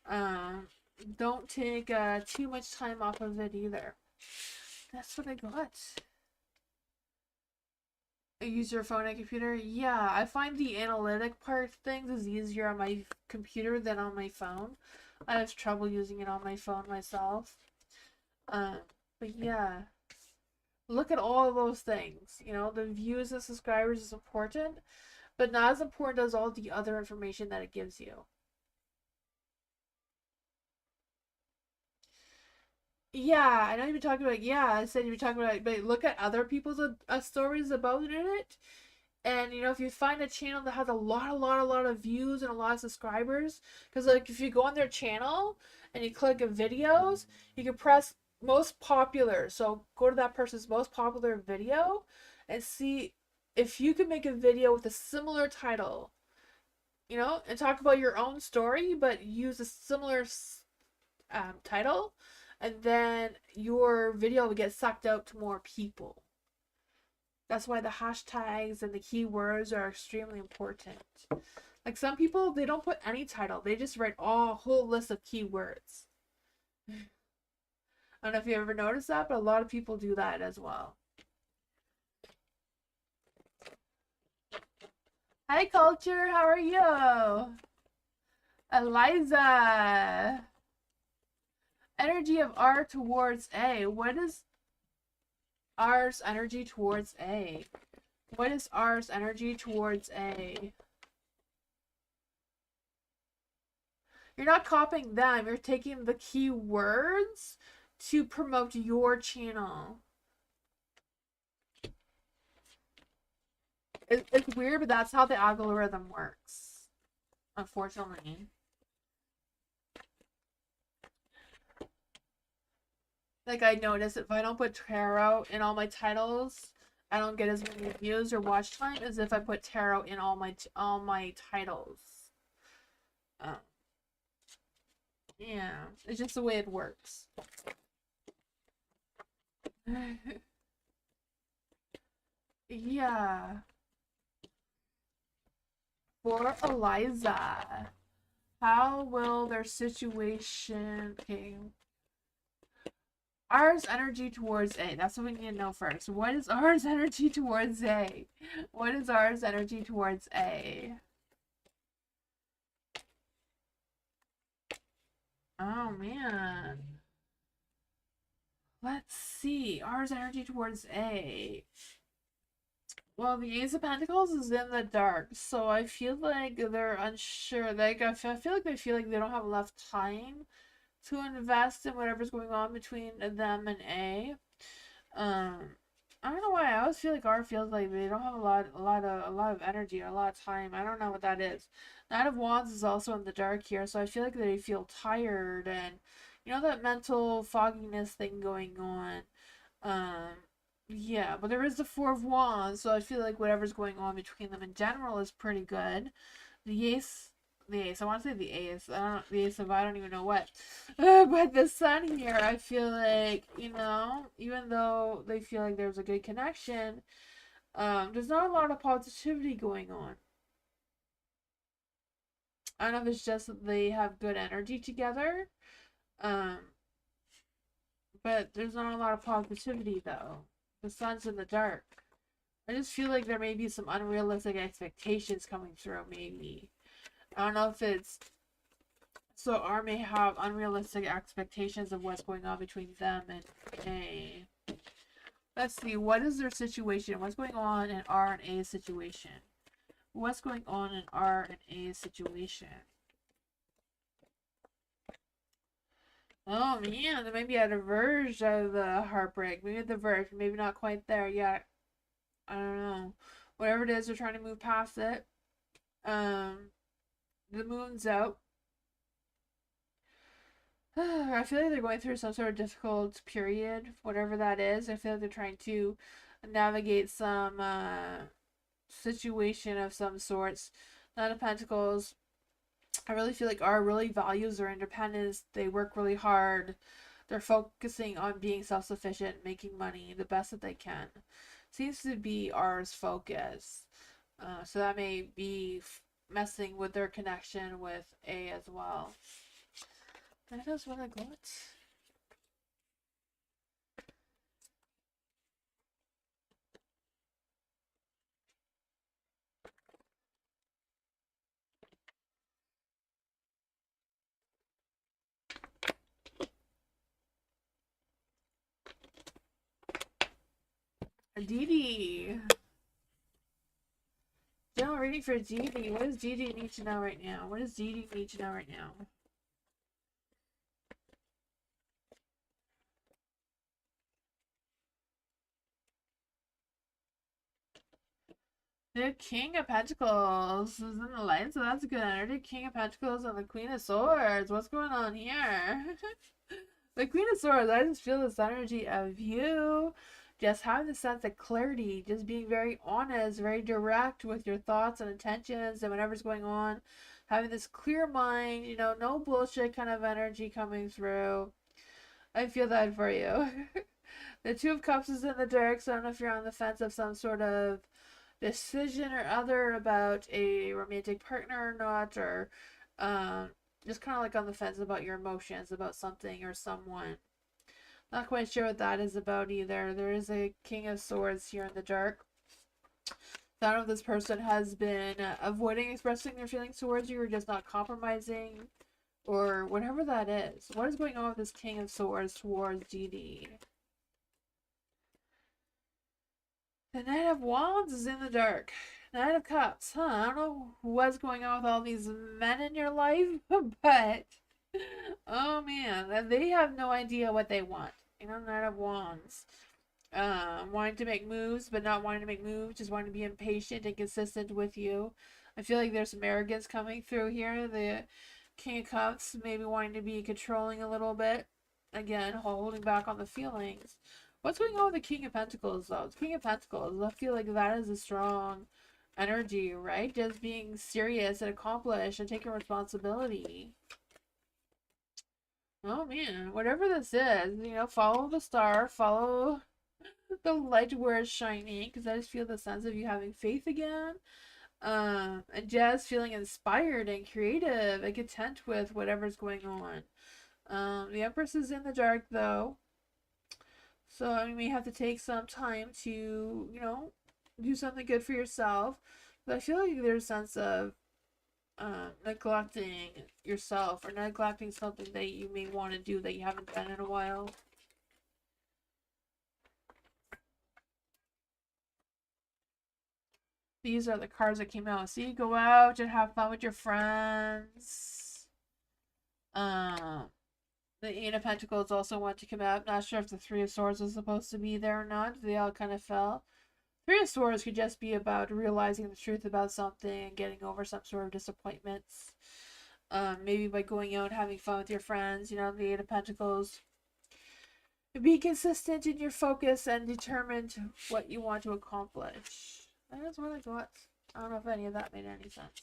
B: Um, don't take too much time off of it either. That's what I got. Use your phone and computer? Yeah, I find the analytic part of things is easier on my computer than on my phone. I have trouble using it on my phone myself. Um, but yeah, look at all of those things. You know, the views and subscribers is important, but not as important as all the other information that it gives you. Yeah, I know you've been talking about. Yeah, I said you've been talking about. But look at other people's stories about it. And you know, if you find a channel that has a lot of views and a lot of subscribers, because like if you go on their channel and you click on videos, you can press most popular. So go to that person's most popular video and see if you can make a video with a similar title, you know, and talk about your own story, but use a similar title, and then your video will get sucked out to more people. That's why the hashtags and the keywords are extremely important. Like some people, they don't put any title. They just write a whole list of keywords. I don't know if you ever noticed that, but a lot of people do that as well. Hi, Culture. How are you? Eliza. Energy of R towards A. What is R's energy towards A? What is R's energy towards A? You're not copying them. You're taking the keywords to promote your channel. It's weird, but that's how the algorithm works, unfortunately. Like I noticed if I don't put tarot in all my titles, I don't get as many views or watch time as if I put tarot in all my titles. Um, yeah, it's just the way it works. Yeah. For Eliza, how will their situation... Okay. R's energy towards A. That's what we need to know first. What is R's energy towards A? What is R's energy towards A? Oh, man. Let's see. R's energy towards A. Well, the Ace of Pentacles is in the dark, so I feel like they're unsure. Like I feel like they feel like they don't have enough time to invest in whatever's going on between them and A. I don't know why I always feel like R feels like they don't have a lot of energy or a lot of time. I don't know what that is. Knight of Wands is also in the dark here, so I feel like they feel tired and you know that mental fogginess thing going on. Um, yeah, but there is the Four of Wands, so I feel like whatever's going on between them in general is pretty good. The Ace, the Ace. I want to say the Ace. The Ace of I don't even know what. But the Sun here, I feel like you know, even though they feel like there's a good connection, there's not a lot of positivity going on. I don't know if it's just that they have good energy together, um, but there's not a lot of positivity though. The Sun's in the dark. I just feel like there may be some unrealistic expectations coming through, maybe. I don't know if it's... So R may have unrealistic expectations of what's going on between them and A. Let's see, what is their situation? What's going on in R and A's situation? What's going on in R and A's situation? Oh man, they may be at a verge of the heartbreak. Maybe at the verge, maybe not quite there yet. I don't know. Whatever it is, they're trying to move past it. The moon's out. I feel like they're going through some sort of difficult period, whatever that is. I feel like they're trying to navigate some situation of some sorts. Nine of Pentacles, I really feel like our really values their independence. They work really hard. They're focusing on being self-sufficient, making money the best that they can. Seems to be ours focus. So that may be messing with their connection with A as well. That is what I got. Dee. General reading for Dee. What does Dee need to know right now? What does Dee need to know right now? The King of Pentacles is in the light, so that's good energy. King of Pentacles and the Queen of Swords. What's going on here? The Queen of Swords, I just feel this energy of you just having the sense of clarity, just being very honest, very direct with your thoughts and intentions and whatever's going on. Having this clear mind, you know, no bullshit kind of energy coming through. I feel that for you. The Two of Cups is in the dark, so I don't know if you're on the fence of some sort of decision or other about a romantic partner or not, or just kind of like on the fence about your emotions about something or someone. Not quite sure what that is about either. There is a King of Swords here in the dark. So I don't know if this person has been avoiding expressing their feelings towards you or just not compromising or whatever that is. What is going on with this King of Swords towards GD? The Knight of Wands is in the dark. Knight of Cups. I don't know what's going on with all these men in your life, but oh man, they have no idea what they want. You know, Knight of Wands. Wanting to make moves, but not wanting to make moves, just wanting to be impatient and consistent with you. I feel like there's some arrogance coming through here. The King of Cups maybe wanting to be controlling a little bit. Again, holding back on the feelings. What's going on with the King of Pentacles, though? The King of Pentacles, I feel like that is a strong energy, right? Just being serious and accomplished and taking responsibility. Oh, man. Whatever this is, you know, follow the star, follow the light where it's shining, because I just feel the sense of you having faith again. And just feeling inspired and creative and content with whatever's going on. The Empress is in the dark, though. So you may have to take some time to, you know, do something good for yourself. But I feel like there's a sense of neglecting yourself or neglecting something that you may want to do that you haven't done in a while. These are the cards that came out. See, go out and have fun with your friends. The Eight of Pentacles also want to come out. Not sure if the Three of Swords was supposed to be there or not. They all kind of fell. Three of Swords could just be about realizing the truth about something and getting over some sort of disappointments. Maybe by going out and having fun with your friends. You know, the Eight of Pentacles. Be consistent in your focus and determined what you want to accomplish. That's what I got. I don't know if any of that made any sense.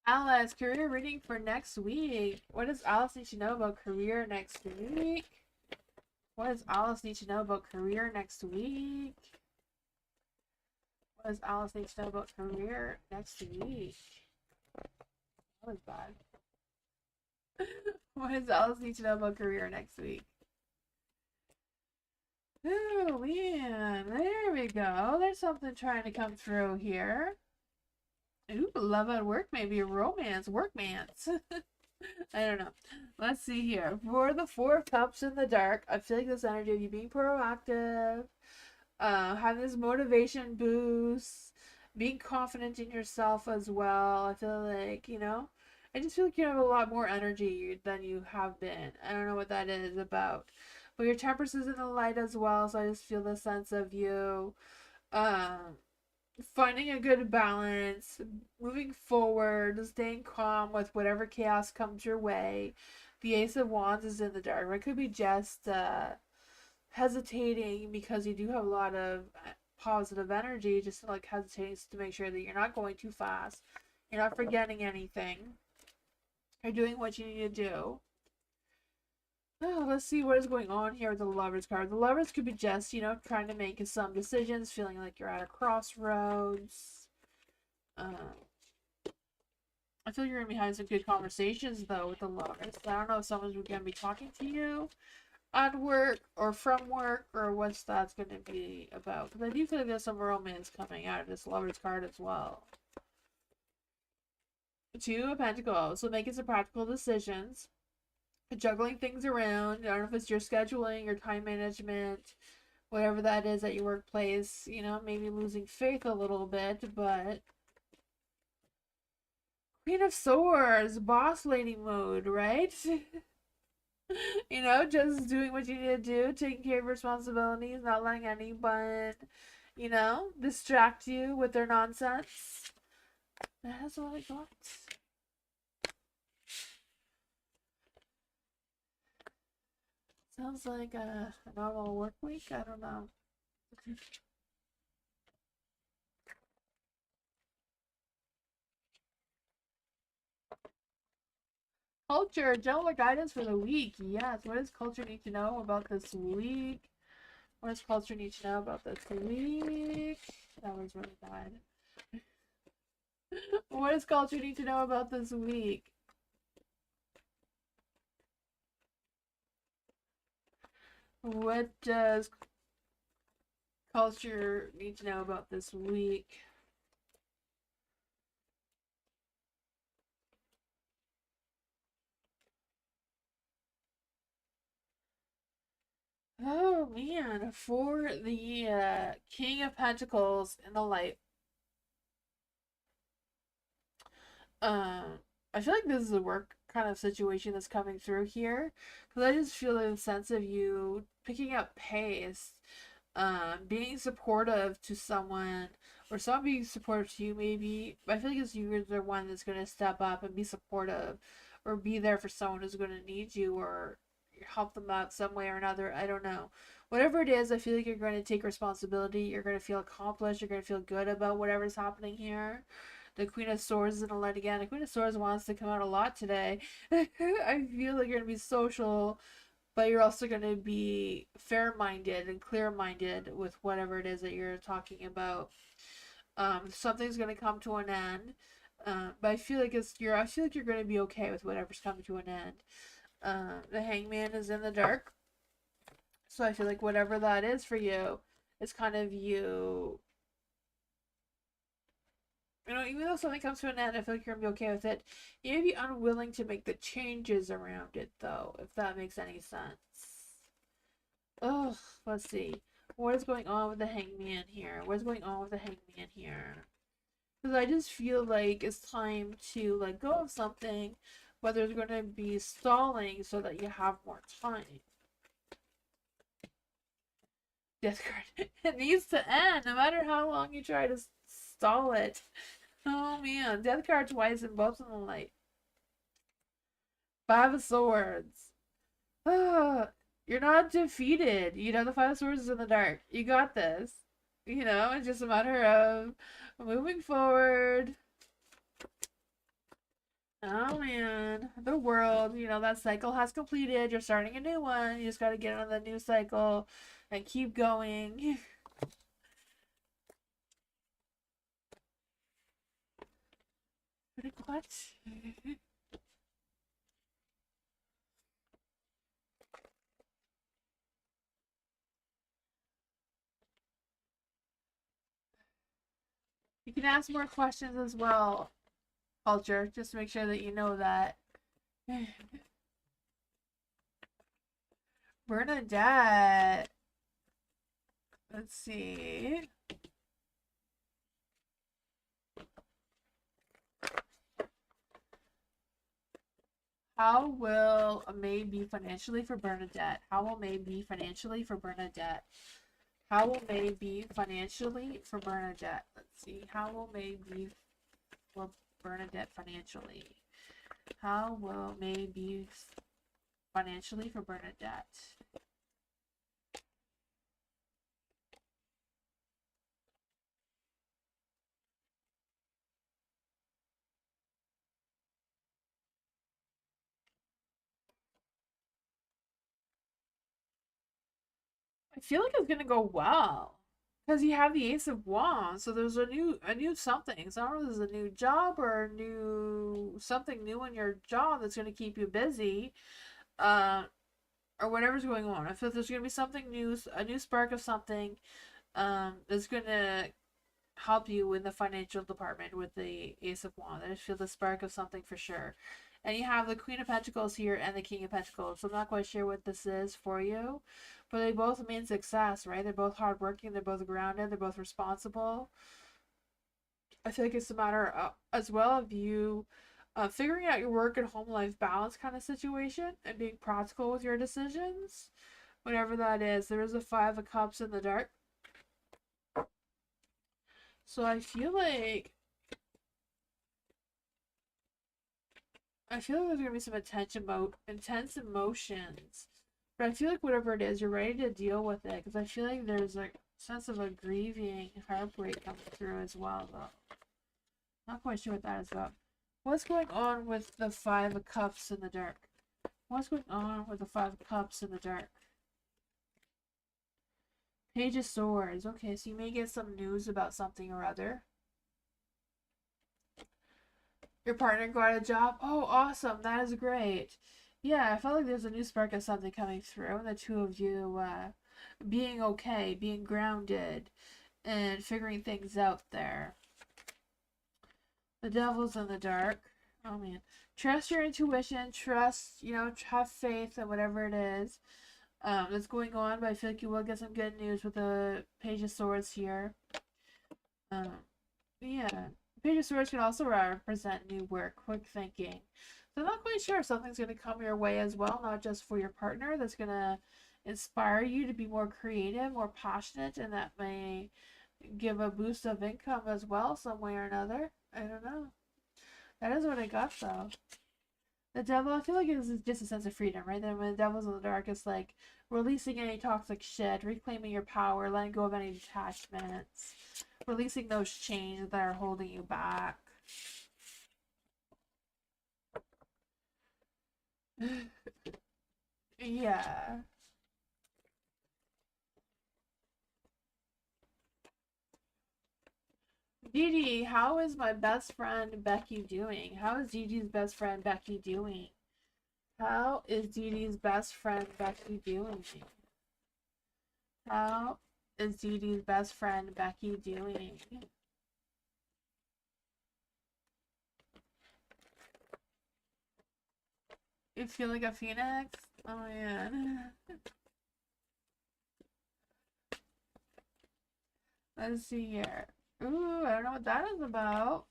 B: Alice, career reading for next week. What does Alice need to know about career next week? What does Alice need to know about career next week? What does Alice need to know about career next week? That was bad. What does Alice need to know about career next week? Oh man, there we go. There's something trying to come through here. Ooh, love at work, maybe a romance, workmance. I don't know. Let's see here. For the Four of Cups in the dark, I feel like this energy of you being proactive, having this motivation boost, being confident in yourself as well. I feel like, you know, I just feel like you have a lot more energy than you have been. I don't know what that is about. But your Temperance is in the light as well, so I just feel the sense of you um, finding a good balance, moving forward, staying calm with whatever chaos comes your way. The Ace of Wands is in the dark. It could be just hesitating because you do have a lot of positive energy, just like hesitating to make sure that you're not going too fast, you're not forgetting anything, you're doing what you need to do. Oh, let's see what is going on here with the Lovers card. The Lovers could be just, trying to make some decisions, feeling like you're at a crossroads. I feel you're going to be having some good conversations, though, with the Lovers. I don't know if someone's going to be talking to you at work or from work or what that's going to be about. Because I do feel like there's some romance coming out of this Lovers card as well. Two of Pentacles. So making some practical decisions. Juggling things around. I don't know if it's your scheduling, your time management, whatever that is at your workplace. Maybe losing faith a little bit, but Queen of Swords, boss lady mode, right? Just doing what you need to do, taking care of responsibilities, not letting anyone, distract you with their nonsense. That's all I got. Sounds like a normal work week. I don't know. Culture, general guidance for the week. Yes. What does culture need to know about this week? What does culture need to know about this week? That was really bad. What does culture need to know about this week? What does culture need to know about this week? Oh man, for the King of Pentacles in the light. I feel like this is a work kind of situation that's coming through here. Because I just feel a sense of you picking up pace, being supportive to someone, or someone being supportive to you, maybe. I feel like it's you're the one that's going to step up and be supportive, or be there for someone who's going to need you, or help them out some way or another. I don't know. Whatever it is, I feel like you're going to take responsibility. You're going to feel accomplished. You're going to feel good about whatever's happening here. The Queen of Swords is in a light again. The Queen of Swords wants to come out a lot today. I feel like you're going to be social, but you're also going to be fair-minded and clear-minded with whatever it is that you're talking about. Something's going to come to an end, but I feel like you're going to be okay with whatever's coming to an end. The Hangman is in the dark, so I feel like whatever that is for you, it's kind of you. Even though something comes to an end, I feel like you're gonna be okay with it. You may be unwilling to make the changes around it, though, if that makes any sense. Ugh, let's see. What is going on with the Hangman here? What is going on with the Hangman here? Because I just feel like it's time to let go of something, but there's going to be stalling so that you have more time. Death card. It needs to end, no matter how long you try to stall it. Oh man, death card twice and both in the light. Five of Swords. You're not defeated. The Five of Swords is in the dark. You got this. It's just a matter of moving forward. Oh man, the world, that cycle has completed. You're starting a new one. You just gotta get on the new cycle and keep going. What? You can ask more questions as well, Culture, just to make sure that you know that. Bernadette. Let's see. How will May be financially for Bernadette? How will May be financially for Bernadette? How will May be financially for Bernadette? Let's see. How will May be for Bernadette financially? How will May be financially for Bernadette? I feel like it's gonna go well. Because you have the Ace of Wands, so there's a new something. So I don't know if there's a new job or a new something new in your job that's gonna keep you busy. Uh, or whatever's going on. I feel like there's gonna be something new, a new spark of something that's gonna help you in the financial department with the Ace of Wands. I just feel the spark of something for sure. And you have the Queen of Pentacles here and the King of Pentacles. So I'm not quite sure what this is for you, but they both mean success, right? They're both hardworking. They're both grounded. They're both responsible. I feel like it's a matter of, as well of you figuring out your work and home life balance kind of situation and being practical with your decisions, whatever that is. There is a Five of Cups in the dark. So I feel like there's gonna be some intense emotions, but I feel like whatever it is, you're ready to deal with it. Because I feel like there's a sense of a grieving heartbreak coming through as well, though. Not quite sure what that is about. What's going on with the Five of Cups in the dark? What's going on with the Five of Cups in the dark? Page of Swords. Okay, so you may get some news about something or other. Your partner got a job? Oh, awesome. That is great. Yeah, I felt like there's a new spark of something coming through, and the two of you being okay, being grounded, and figuring things out there. The Devil's in the dark. Oh man. Trust your intuition, have faith in whatever it is that's going on, but I feel like you will get some good news with the Page of Swords here. Um, yeah. Page of Swords can also represent new work, quick thinking. So I'm not quite sure if something's going to come your way as well, not just for your partner, that's going to inspire you to be more creative, more passionate, and that may give a boost of income as well, some way or another. I don't know. That is what I got though. The devil, I feel like it's just a sense of freedom, right? Then when the devil's in the dark, it's like releasing any toxic shit, reclaiming your power, letting go of any detachments, releasing those chains that are holding you back. Yeah. Dee how is my best friend Becky doing? How is Dee Dee's best friend Becky doing? How is Dee Dee's best friend Becky doing? How is Dee Dee's best friend Becky doing? You feel like a phoenix? Oh man. Let's see here. Ooh, I don't know what that is about.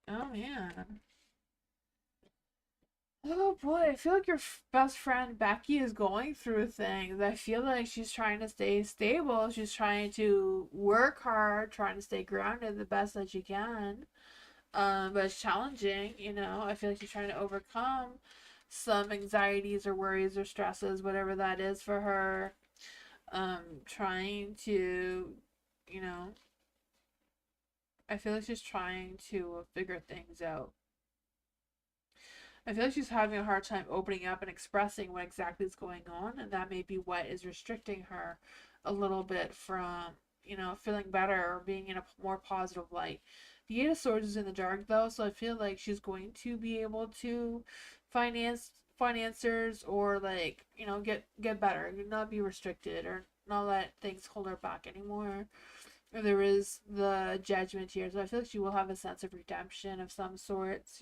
B: Oh man. Oh boy, I feel like your best friend Becky is going through things. I feel like she's trying to stay stable. She's trying to work hard, trying to stay grounded the best that she can. But it's challenging, I feel like she's trying to overcome some anxieties or worries or stresses, whatever that is for her. Trying to, you know, I feel like she's trying to figure things out. I feel like she's having a hard time opening up and expressing what exactly is going on, and that may be what is restricting her a little bit from, feeling better or being in a more positive light. The Eight of Swords is in the dark though, so I feel like she's going to be able to financiers or like, get better, not be restricted or not let things hold her back anymore. There is the Judgment here, so I feel like she will have a sense of redemption of some sorts,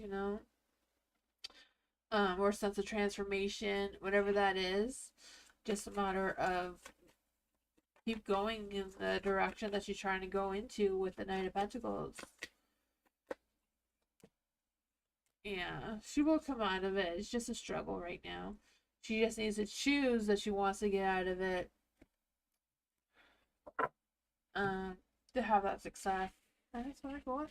B: or sense of transformation, whatever that is. Just a matter of keep going in the direction that she's trying to go into with the Knight of Pentacles. Yeah, she will come out of it. It's just a struggle right now. She just needs to choose that she wants to get out of it, um, to have that success. That's what I got.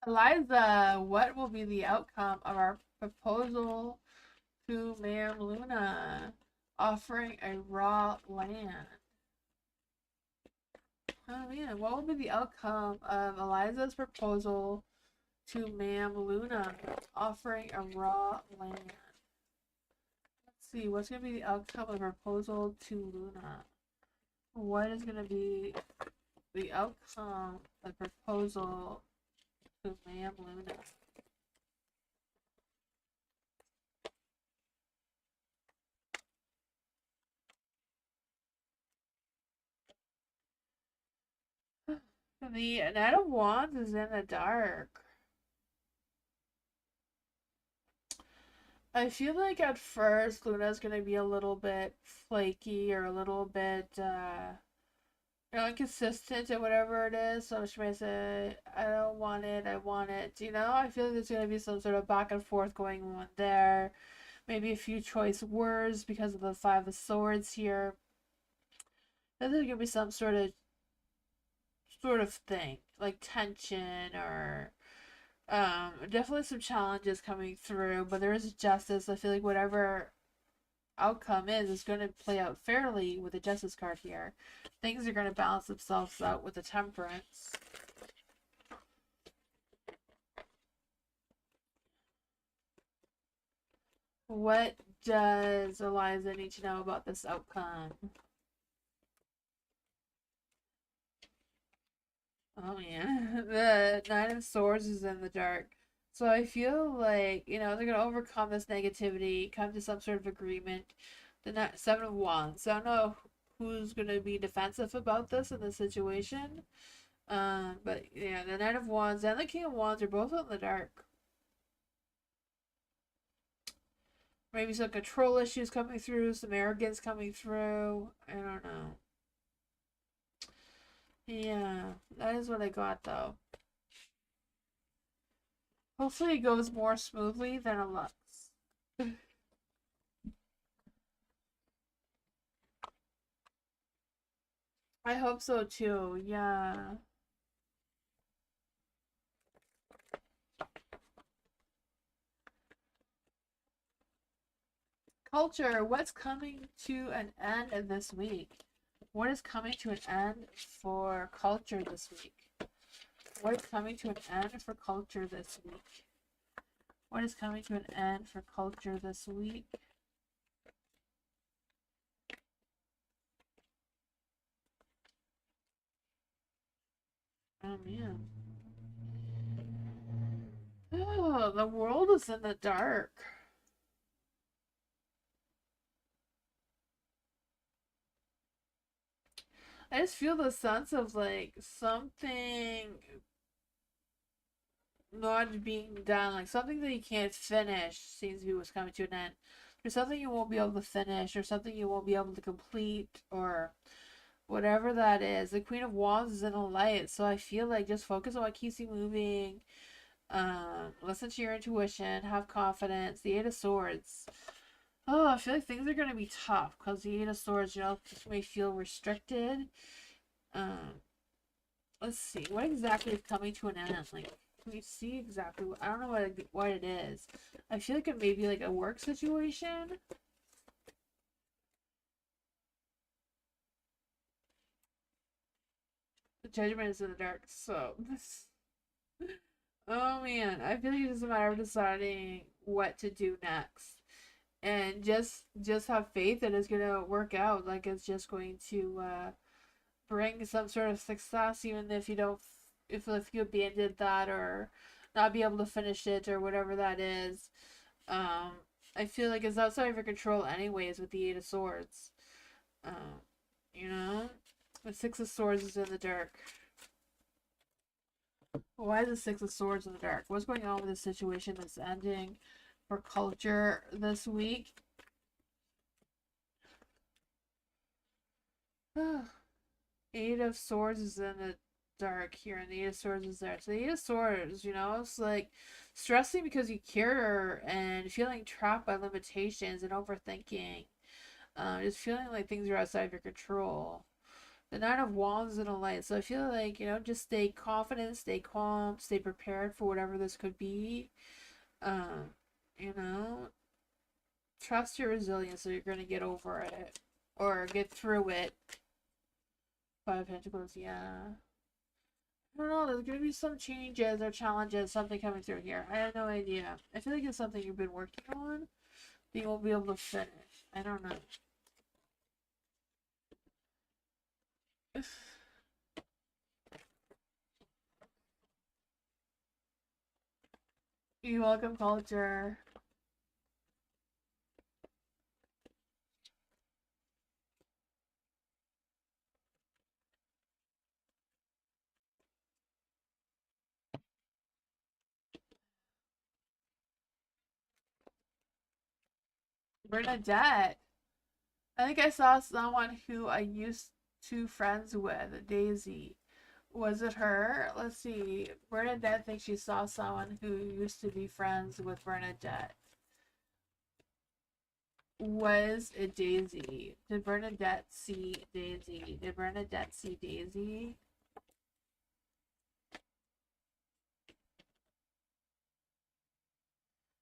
B: Eliza, what will be the outcome of our proposal to Ma'am Luna offering a raw land? Oh man, what will be the outcome of Eliza's proposal to Ma'am Luna offering a raw land? Let's see, what's going to be the outcome of the proposal to Luna? What is going to be the outcome of the proposal to Ma'am Luna? The Knight of Wands is in the dark. I feel like at first Luna's gonna be a little bit flaky or a little bit inconsistent or whatever it is. So she might say, I don't want it, I want it. You know, I feel like there's gonna be some sort of back and forth going on there. Maybe a few choice words because of the Five of Swords here. Then there's gonna be some sort of thing, like tension or definitely some challenges coming through, but there is justice. I feel like whatever outcome is going to play out fairly with the justice card here. Things are going to balance themselves out with the temperance. What does Eliza need to know about this outcome? Oh yeah, the Nine of Swords is in the dark. So I feel like, they're gonna overcome this negativity, come to some sort of agreement. The Seven of Wands. So I don't know who's gonna be defensive about this in this situation. But yeah, the Knight of Wands and the King of Wands are both in the dark. Maybe some control issues coming through, some arrogance coming through. I don't know. Yeah, that is what I got though. Hopefully it goes more smoothly than it looks. I hope so too, yeah. Culture, what's coming to an end this week? What is coming to an end for culture this week? What is coming to an end for culture this week? What is coming to an end for culture this week? Oh man. Oh, the world is in the dark. I just feel the sense of like something not being done, like something that you can't finish seems to be what's coming to an end. There's something you won't be able to finish, or something you won't be able to complete, or whatever that is. The Queen of Wands is in a light, so I feel like just focus on what keeps you moving. Listen to your intuition, have confidence. The Eight of Swords. Oh, I feel like things are gonna be tough because the Eight of Swords, just may feel restricted. Um, let's see, what exactly is coming to an end? Like, can we see exactly I don't know what it is. I feel like it may be like a work situation. The Judgment is in the dark, so this. Oh man, I feel like it's just a matter of deciding what to do next, and just have faith that it's gonna work out. Like it's just going to bring some sort of success, even if you don't, if you abandoned that or not be able to finish it or whatever that is. Um, I feel like it's outside of your control, anyways, with the Eight of Swords. Um, you know, the Six of Swords is in the dark. Why is the Six of Swords in the dark? What's going on with this situation that's ending for culture this week? Eight of Swords is in the dark here, and the Eight of Swords is there. So the Eight of Swords, you know, it's like stressing because you care and feeling trapped by limitations and overthinking. Just feeling like things are outside of your control. The Nine of Wands in a light. So I feel like, you know, just stay confident, stay calm, stay prepared for whatever this could be. Um, you know, trust your resilience so you're going to get over it or get through it. Five of Pentacles, yeah. I don't know, there's going to be some changes or challenges, something coming through here. I have no idea. I feel like it's something you've been working on that you won't be able to finish. I don't know. You're welcome, culture. Bernadette. I think I saw someone who I used to friends with, Daisy. Was it her? Let's see. Bernadette thinks she saw someone who used to be friends with Bernadette. Was it Daisy? Did Bernadette see Daisy? Did Bernadette see Daisy?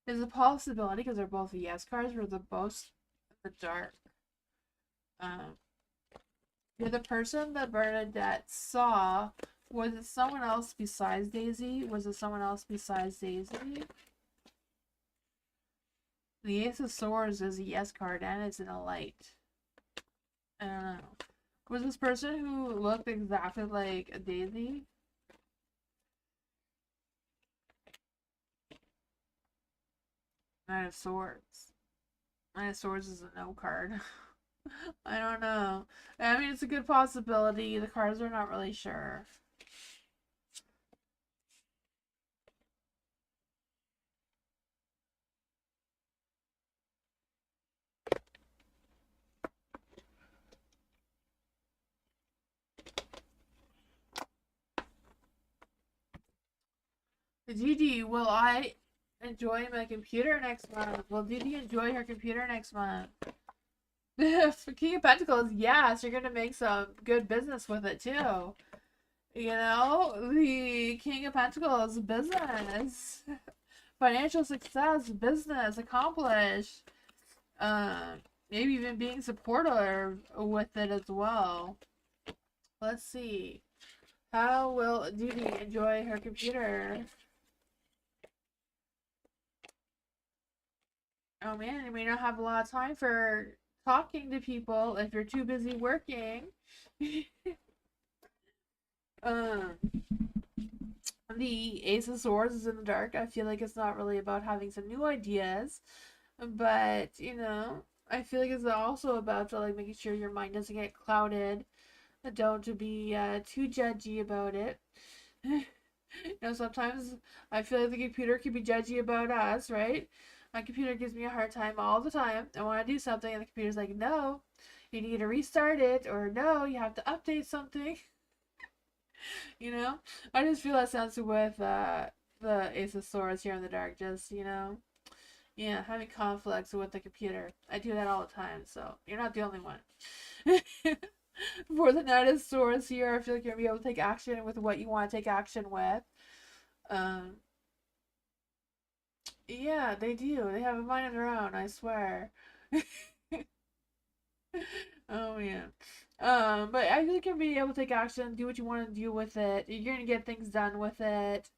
B: There's a possibility because they're both yes cards, where they're both in the dark. You're the person that Bernadette saw. Was it someone else besides Daisy? Was it someone else besides Daisy? The Ace of Swords is a yes card and it's in a light. I don't know. Was this person who looked exactly like a Daisy? Nine of Swords. Nine of Swords is a no card. I don't know. I mean, it's a good possibility. The cards are not really sure. Didi, will I enjoy my computer next month? Will Didi enjoy her computer next month? For King of Pentacles, yes, you're gonna make some good business with it too. You know, the King of Pentacles, business, financial success, business, accomplished. Maybe even being supportive with it as well. Let's see. How will Didi enjoy her computer? Oh man, you may not have a lot of time for talking to people if you're too busy working. The Ace of Swords is in the dark. I feel like it's not really about having some new ideas, but you know, I feel like it's also about like making sure your mind doesn't get clouded. Don't be too judgy about it. You know, sometimes I feel like the computer can be judgy about us, right? My computer gives me a hard time all the time. I want to do something, and the computer's like, no, you need to restart it, or no, you have to update something. You know, I just feel that sense with the Ace of Swords here in the dark. Just, you know, yeah, having conflicts with the computer. I do that all the time, so you're not the only one. For the Knight of Swords here, I feel like you're gonna be able to take action with what you want to take action with. Yeah, they do. They have a mind of their own, I swear. Oh man. But I feel like you're gonna be able to take action, do what you want to do with it. You're gonna get things done with it.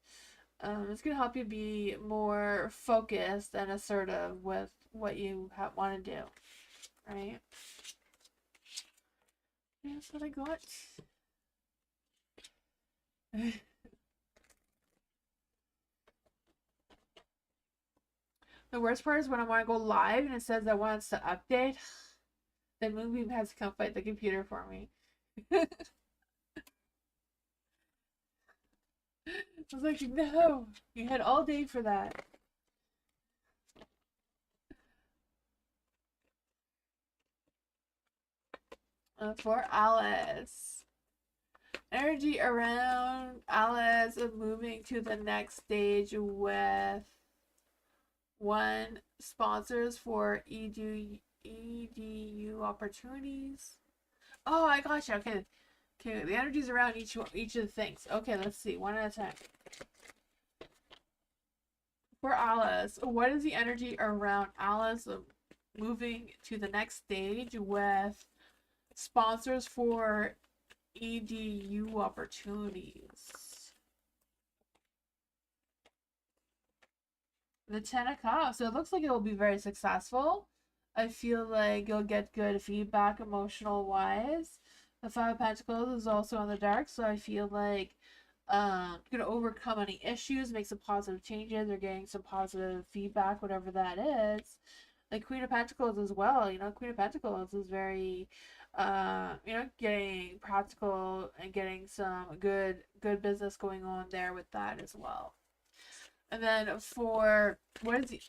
B: It's gonna help you be more focused and assertive with what you want to do, right? Yeah, that's what I got. The worst part is when I want to go live and it says it wants to update. The Moonbeam has to come fight the computer for me. I was like, no, you had all day for that. For Alice. Energy around Alice of moving to the next stage with one, sponsors for EDU opportunities. Oh, I gotcha. Okay. Okay, the energy's around each of the things. Okay, let's see. One at a time. For Alice, what is the energy around Alice moving to the next stage with sponsors for EDU opportunities? The 10 of Cups. So it looks like it will be very successful. I feel like you'll get good feedback emotional wise. The 5 of Pentacles is also on the dark, so I feel like you're gonna overcome any issues, make some positive changes, or getting some positive feedback, whatever that is. Like Queen of Pentacles as well. You know, Queen of Pentacles is very, getting practical and getting some good business going on there with that as well. And then for what is he?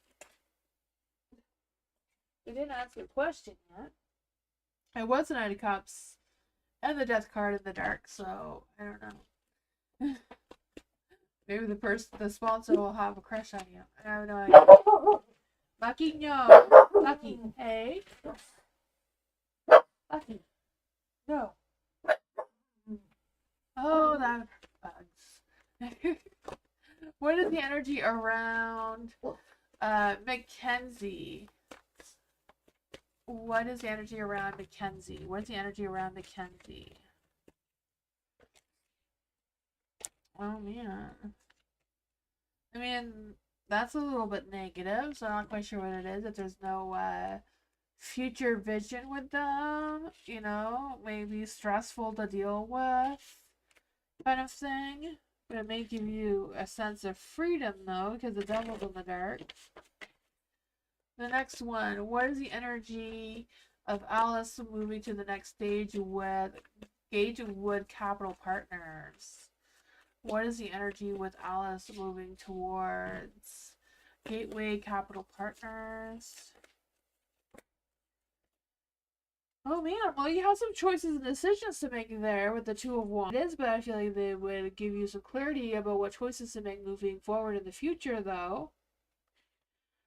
B: We didn't answer the question yet. It was the Knight of Cups and the Death card in the dark, so I don't know. Maybe the sponsor will have a crush on you. I have no idea. Lucky, no. Lucky, hey. Lucky, no. Oh, that bugs. What is the energy around Mackenzie? What is the energy around Mackenzie? What's the energy around Mackenzie? Oh, man. I mean, that's a little bit negative, so I'm not quite sure what it is. If there's no future vision with them, you know, maybe stressful to deal with, kind of thing. But it may give you a sense of freedom, though, because the devil's in the dark. The next one, what is the energy of Alice moving to the next stage with Gagewood Capital Partners? What is the energy with Alice moving towards Gateway Capital Partners? Oh man, well you have some choices and decisions to make there with the Two of Wands, but I feel like they would give you some clarity about what choices to make moving forward in the future, though.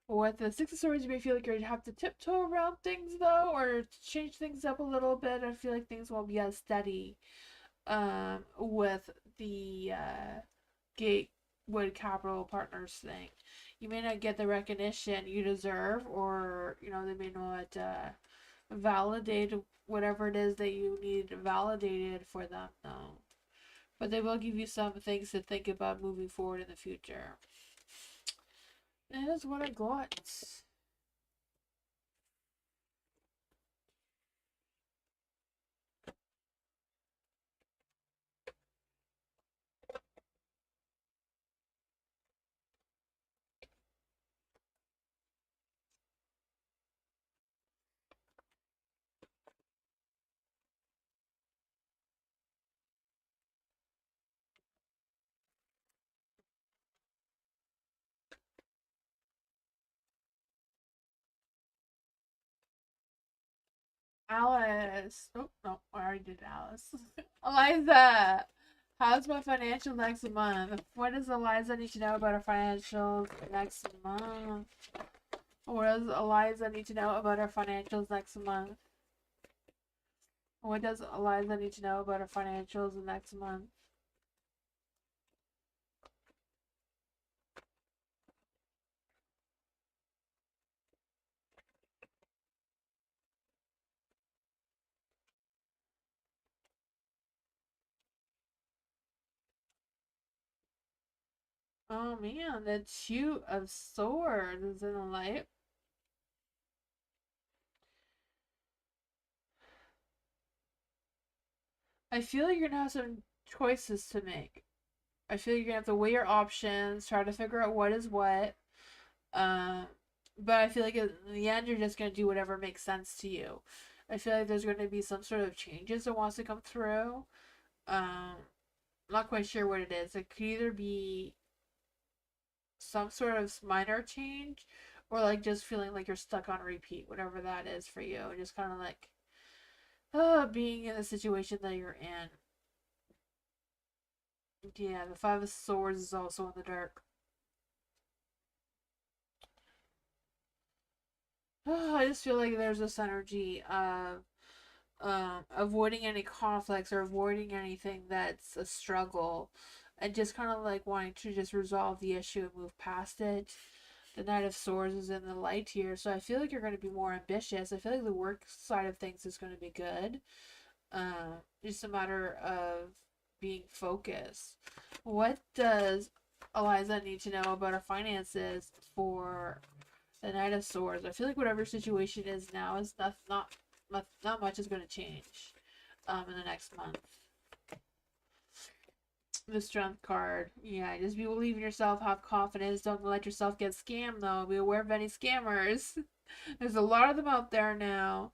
B: With the Six of Swords, you may feel like you have to tiptoe around things, though, or change things up a little bit. I feel like things won't be as steady with the Gatewood Capital Partners thing. You may not get the recognition you deserve, or, you know, they may not validate whatever it is that you need validated for them, though. But they will give you some things to think about moving forward in the future. That is what I got. Alice. Oh, no, I already did Alice. Eliza, how's my financial next month? What does Eliza need to know about her financials next month? What does Eliza need to know about her financials next month? What does Eliza need to know about her financials next month? Oh man, the Two of Swords is in the light. I feel like you're gonna have some choices to make. I feel like you're gonna have to weigh your options, try to figure out what is what. Uh, but I feel like in the end, you're just gonna do whatever makes sense to you. I feel like there's going to be some sort of changes that wants to come through. Um, I'm not quite sure what it is. It could either be some sort of minor change or like just feeling like you're stuck on repeat, whatever that is for you. And just kind of like being in the situation that you're in. Yeah, the Five of Swords is also in the dark. I just feel like there's this energy of avoiding any conflicts or avoiding anything that's a struggle and just kind of like wanting to just resolve the issue and move past it. The Knight of Swords is in the light here, so I feel like you're going to be more ambitious. I feel like the work side of things is going to be good. Just a matter of being focused. What does Eliza need to know about her finances for the Knight of Swords? I feel like whatever situation is now is not much is going to change in the next month. The Strength card. Yeah, just believe in yourself, have confidence, don't let yourself get scammed though. Be aware of any scammers. There's a lot of them out there now.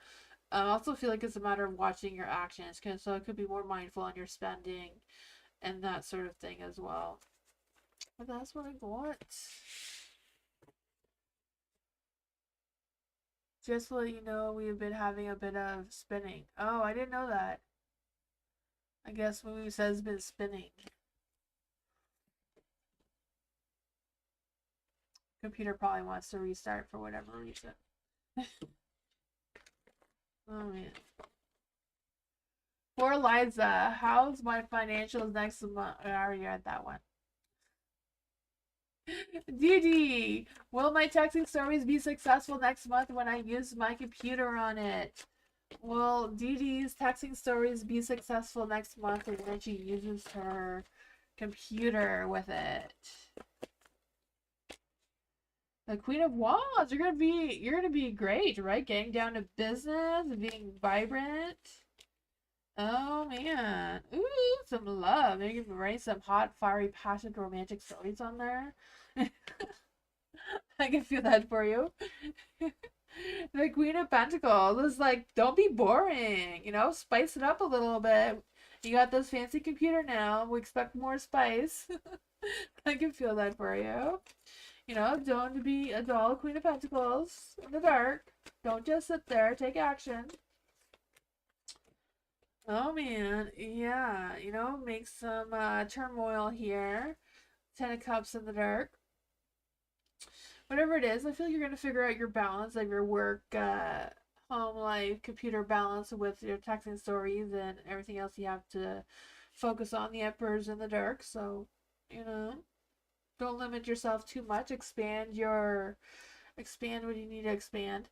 B: I also feel like it's a matter of watching your actions, so it could be more mindful on your spending and that sort of thing as well. But that's what I got. Just to let you know, we've been having a bit of spinning. Oh, I didn't know that. I guess Movie says been spinning. Computer probably wants to restart for whatever reason. Oh man. For Liza, how's my financials next month? I already read that one. Didi, will my texting stories be successful next month when I use my computer on it? Will Didi's texting stories be successful next month when she uses her computer with it? The Queen of Wands, you're gonna be great, right? Getting down to business, being vibrant. Oh man. Ooh, some love. Maybe you can write some hot, fiery, passionate, romantic stories on there. I can feel that for you. The Queen of Pentacles is like, don't be boring, spice it up a little bit. You got this fancy computer now. We expect more spice. I can feel that for you. Don't be a dull Queen of Pentacles in the dark. Don't just sit there. Take action. Oh man, yeah, make some turmoil here. Ten of Cups in the dark. Whatever it is, I feel like you're gonna figure out your balance of your work, home life, computer balance with your texting stories and everything else you have to focus on. The Emperor's in the dark, so don't limit yourself too much. Expand what you need to expand.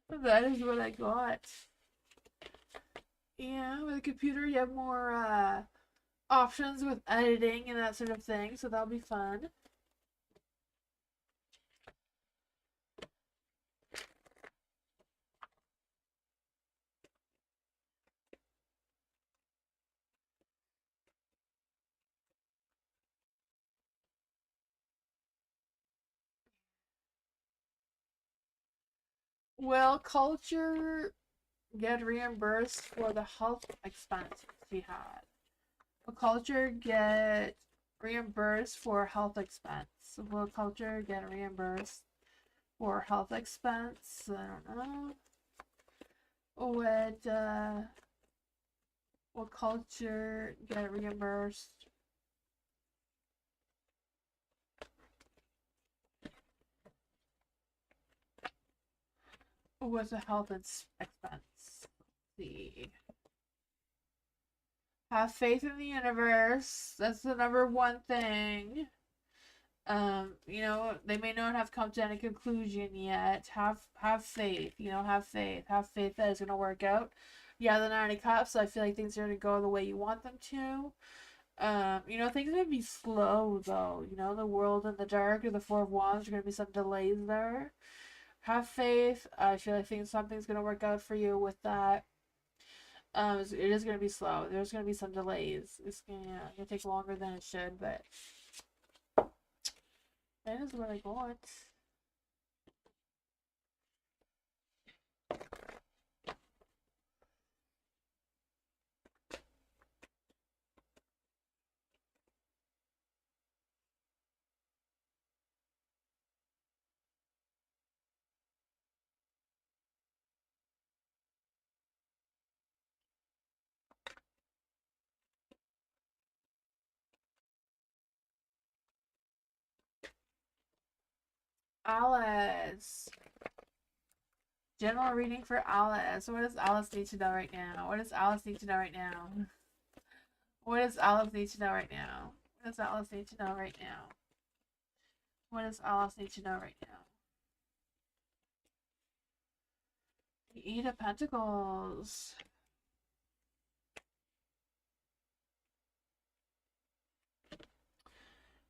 B: That is what I got. Yeah, with a computer you have more options with editing and that sort of thing, so that'll be fun. Will culture get reimbursed for the health expenses we had? Will culture get reimbursed for health expense? Will culture get reimbursed for health expense? I don't know. Will culture get reimbursed with a health expense? Let's see. Have faith in the universe. That's the number one thing. They may not have come to any conclusion yet. Have faith, have faith. Have faith that it's gonna work out. Yeah, the 90 Cups, I feel like things are gonna go the way you want them to. Things are gonna be slow though. The World in the Dark or the Four of Wands, are gonna be some delays there. Have faith. I feel like something's gonna work out for you with that. It is gonna be slow. There's gonna be some delays. It's gonna take longer than it should, but that is what I got. Alice. General reading for Alice. What does Alice need to know right now? What does Alice need to know right now? What does Alice need to know right now? What does Alice need to know right now? What does Alice need to know right now? The Eight of Pentacles.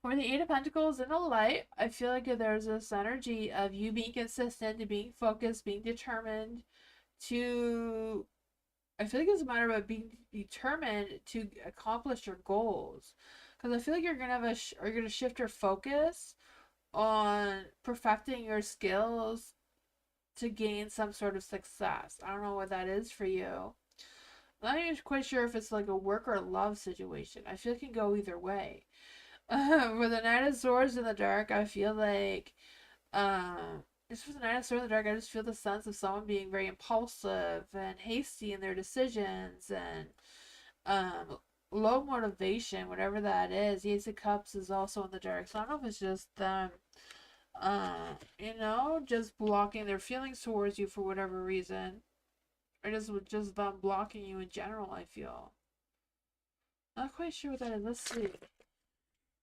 B: For the Eight of Pentacles in the light, I feel like there's this energy of you being consistent, being focused, being determined to. I feel like it's a matter of being determined to accomplish your goals. Because I feel like you're gonna have you're gonna shift your focus on perfecting your skills to gain some sort of success. I don't know what that is for you. I'm not even quite sure if it's like a work or love situation. I feel it can go either way. For the Knight of Swords in the dark, I feel like, just for the Knight of Swords in the dark, I just feel the sense of someone being very impulsive and hasty in their decisions and low motivation, whatever that is. The Ace of Cups is also in the dark, so I don't know if it's just them, just blocking their feelings towards you for whatever reason, or just them blocking you in general. I feel not quite sure what that is. Let's see.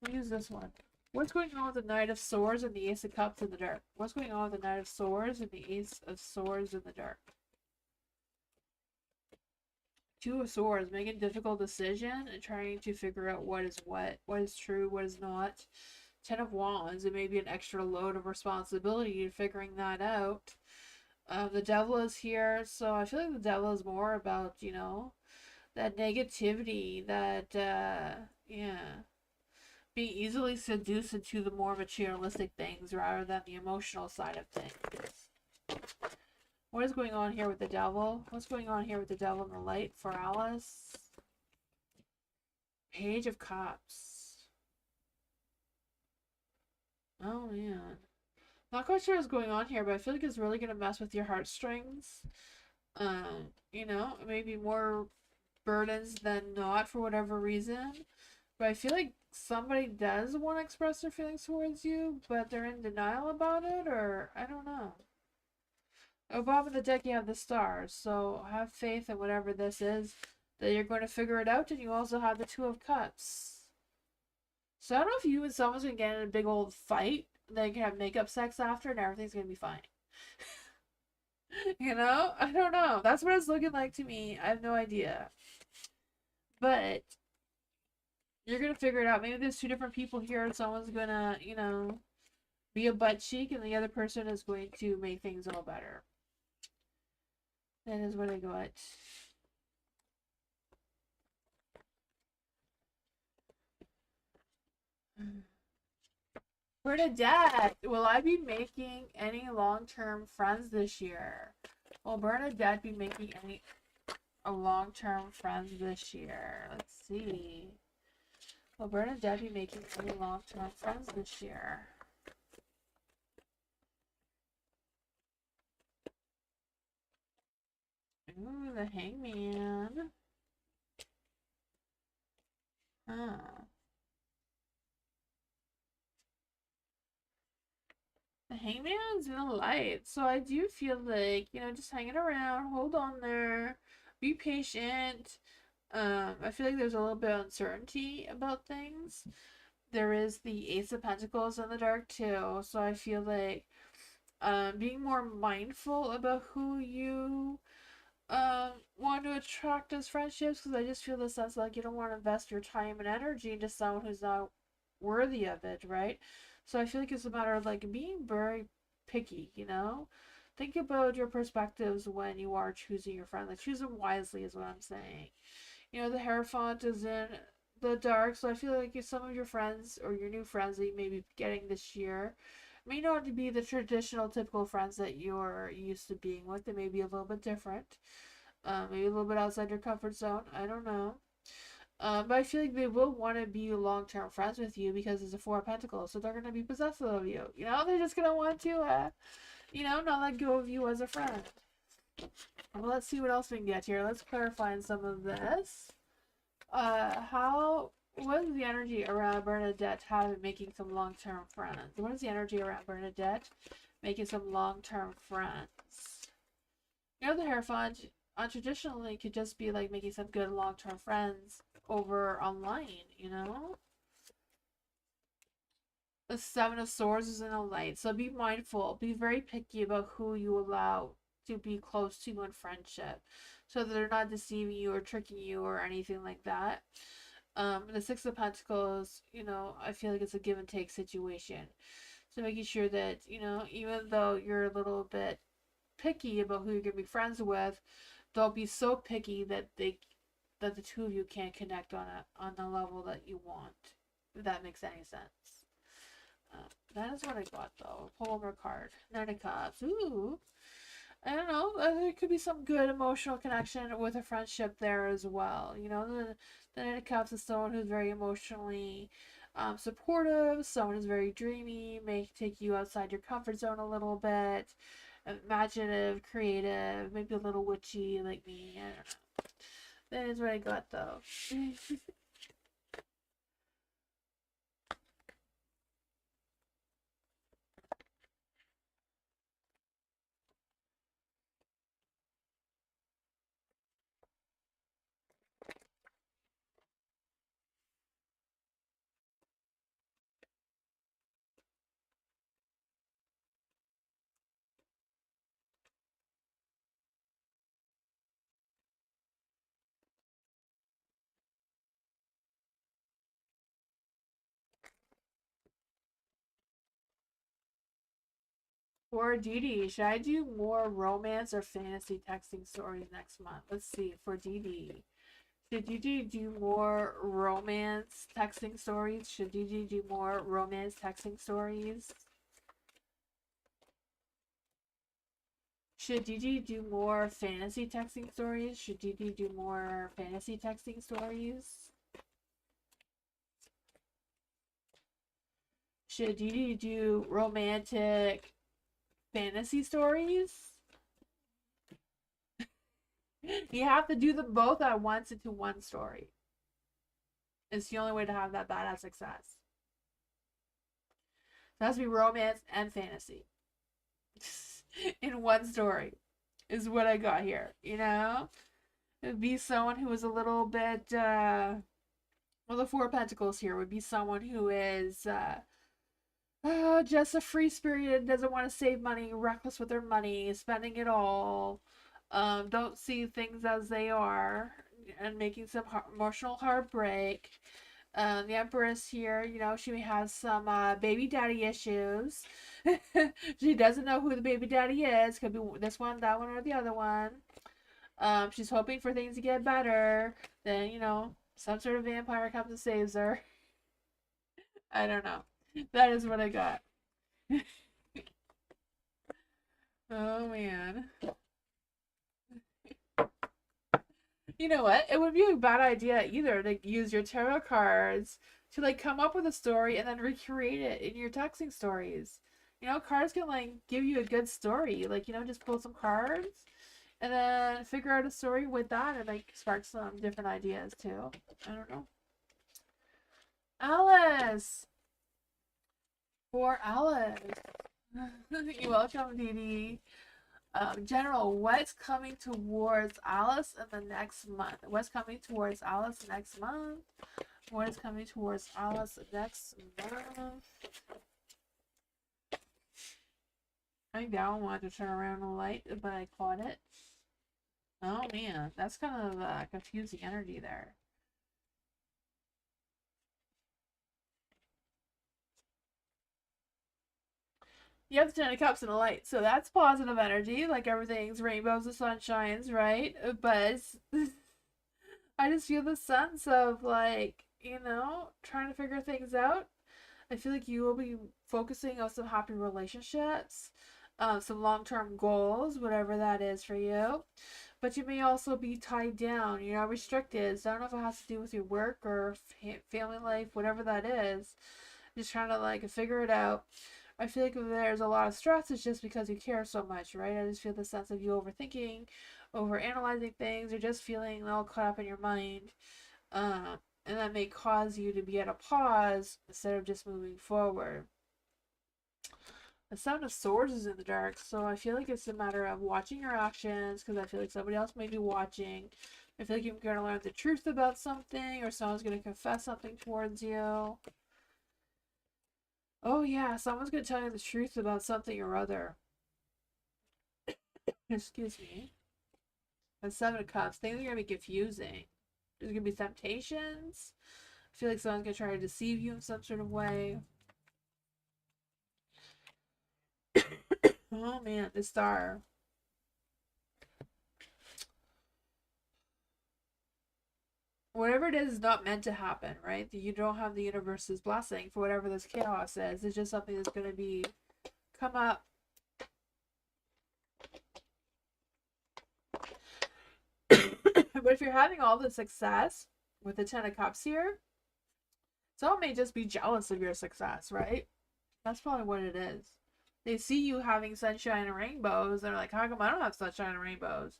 B: We'll use this one. What's going on with the Knight of Swords and the Ace of Cups in the dark? What's going on with the Knight of Swords and the Ace of Swords in the dark? Two of Swords, making a difficult decision and trying to figure out what is true, what is not. Ten of Wands, it may be an extra load of responsibility in figuring that out. The Devil is here, so I feel like the Devil is more about, that negativity, that, being easily seduced into the more materialistic things rather than the emotional side of things. What is going on here with the Devil? What's going on here with the Devil in the light for Alice? Page of Cups. Oh, man. Not quite sure what's going on here, but I feel like it's really going to mess with your heartstrings. Maybe more burdens than not for whatever reason. But I feel like somebody does want to express their feelings towards you, but they're in denial about it, or I don't know. Oh, bottom of the deck, you have the stars, so have faith in whatever this is, that you're going to figure it out, and you also have the Two of Cups. So I don't know if you and someone's going to get in a big old fight, then you can have makeup sex after, and everything's going to be fine. I don't know. That's what it's looking like to me. I have no idea. But you're going to figure it out. Maybe there's two different people here, and someone's going to, be a butt cheek, and the other person is going to make things all better. That is what I got. Bernadette, will I be making any long-term friends this year? Will Bernadette be making any long-term friends this year? Let's see. Will Bernadette be making any long-term friends this year? Ooh, the Hangman. Huh. The Hangman's in the light, so I do feel like, just hanging around, hold on there, be patient. I feel like there's a little bit of uncertainty about things. There is the Ace of Pentacles in the dark too, so I feel like being more mindful about who you want to attract as friendships, because I just feel the sense like you don't want to invest your time and energy into someone who's not worthy of it, right? So I feel like it's a matter of like being very picky, Think about your perspectives when you are choosing your friend. Like choose them wisely is what I'm saying. The Hierophant is in the dark, so I feel like if some of your friends or your new friends that you may be getting this year may not be the traditional typical friends that you're used to being with. They may be a little bit different. Maybe a little bit outside your comfort zone. I don't know. But I feel like they will want to be long-term friends with you because it's a Four of Pentacles, so they're going to be possessive of you. They're just going to want to, not let go of you as a friend. Well, let's see what else we can get here. Let's clarify some of this. what is the energy around Bernadette having making some long-term friends? What is the energy around Bernadette making some long-term friends? You know, the Hierophant traditionally could just be like making some good long-term friends over online, you know? The Seven of Swords is in a light, so be mindful. Be very picky about who you allow to be close to you in friendship, so that they're not deceiving you or tricking you or anything like that. The Six of Pentacles, you know, I feel like it's a give and take situation. So making sure that, you know, even though you're a little bit picky about who you're gonna be friends with, don't be so picky that the two of you can't connect on the level that you want. If that makes any sense. That is what I got though. Pull over card. Nine of Cups. Ooh. I don't know. There could be some good emotional connection with a friendship there as well. You know, the Nine of Cups is someone who's very emotionally supportive. Someone who's very dreamy. May take you outside your comfort zone a little bit. Imaginative, creative, maybe a little witchy like me. I don't know. That is what I got though. For Dee, should I do more romance or fantasy texting stories next month? Let's see. For Dee, should Dee do more romance texting stories? Should Dee do more romance texting stories? Should Dee do more fantasy texting stories? Should Dee do more fantasy texting stories? Should Dee do romantic fantasy stories? You have to do them both at once into one story. It's the only way to have that badass success. It has to be romance and fantasy in one story, is what I got here. You know, it'd be someone who is a little bit. Well, the Four of Pentacles here would be someone who is just a free spirited, doesn't want to save money, reckless with their money, spending it all. Don't see things as they are, and making some emotional heartbreak. The Empress here, you know, she may have some baby daddy issues. She doesn't know who the baby daddy is. Could be this one, that one, or the other one. She's hoping for things to get better. Then, you know, some sort of vampire comes and saves her. I don't know. That is what I got. Oh man. You know what? It would be a bad idea either to use your tarot cards to like come up with a story and then recreate it in your texting stories. You know, cards can like give you a good story. Like, you know, just pull some cards and then figure out a story with that and like spark some different ideas too. I don't know. Alice! For Alice. You're welcome, Dee Dee. General, what's coming towards Alice in the next month? What's coming towards Alice next month? What is coming towards Alice next month? I think that one wanted to turn around the light, but I caught it. Oh man, that's kind of confusing energy there. You have the Ten of Cups and a light, so that's positive energy. Like everything's rainbows and sunshines, right? But I just feel the sense of like, you know, trying to figure things out. I feel like you will be focusing on some happy relationships, some long-term goals, whatever that is for you. But you may also be tied down, you know, restricted. So I don't know if it has to do with your work or family life, whatever that is. Just trying to like figure it out. I feel like if there's a lot of stress, it's just because you care so much, right? I just feel the sense of you overthinking, over analyzing things, or just feeling all caught up in your mind. And that may cause you to be at a pause instead of just moving forward. The Sound of Swords is in the dark, so I feel like it's a matter of watching your actions, because I feel like somebody else may be watching. I feel like you're going to learn the truth about something, or someone's going to confess something towards you. Oh yeah, someone's going to tell you the truth about something or other. Excuse me. The Seven of Cups, things are going to be confusing. There's going to be temptations. I feel like someone's going to try to deceive you in some sort of way. Oh man, the Star. Whatever it is not meant to happen, right? You don't have the universe's blessing for whatever this chaos is. It's just something that's going to be come up. But if you're having all the success with the Ten of Cups here, someone may just be jealous of your success, right? That's probably what it is. They see you having sunshine and rainbows. They're like, how come I don't have sunshine and rainbows?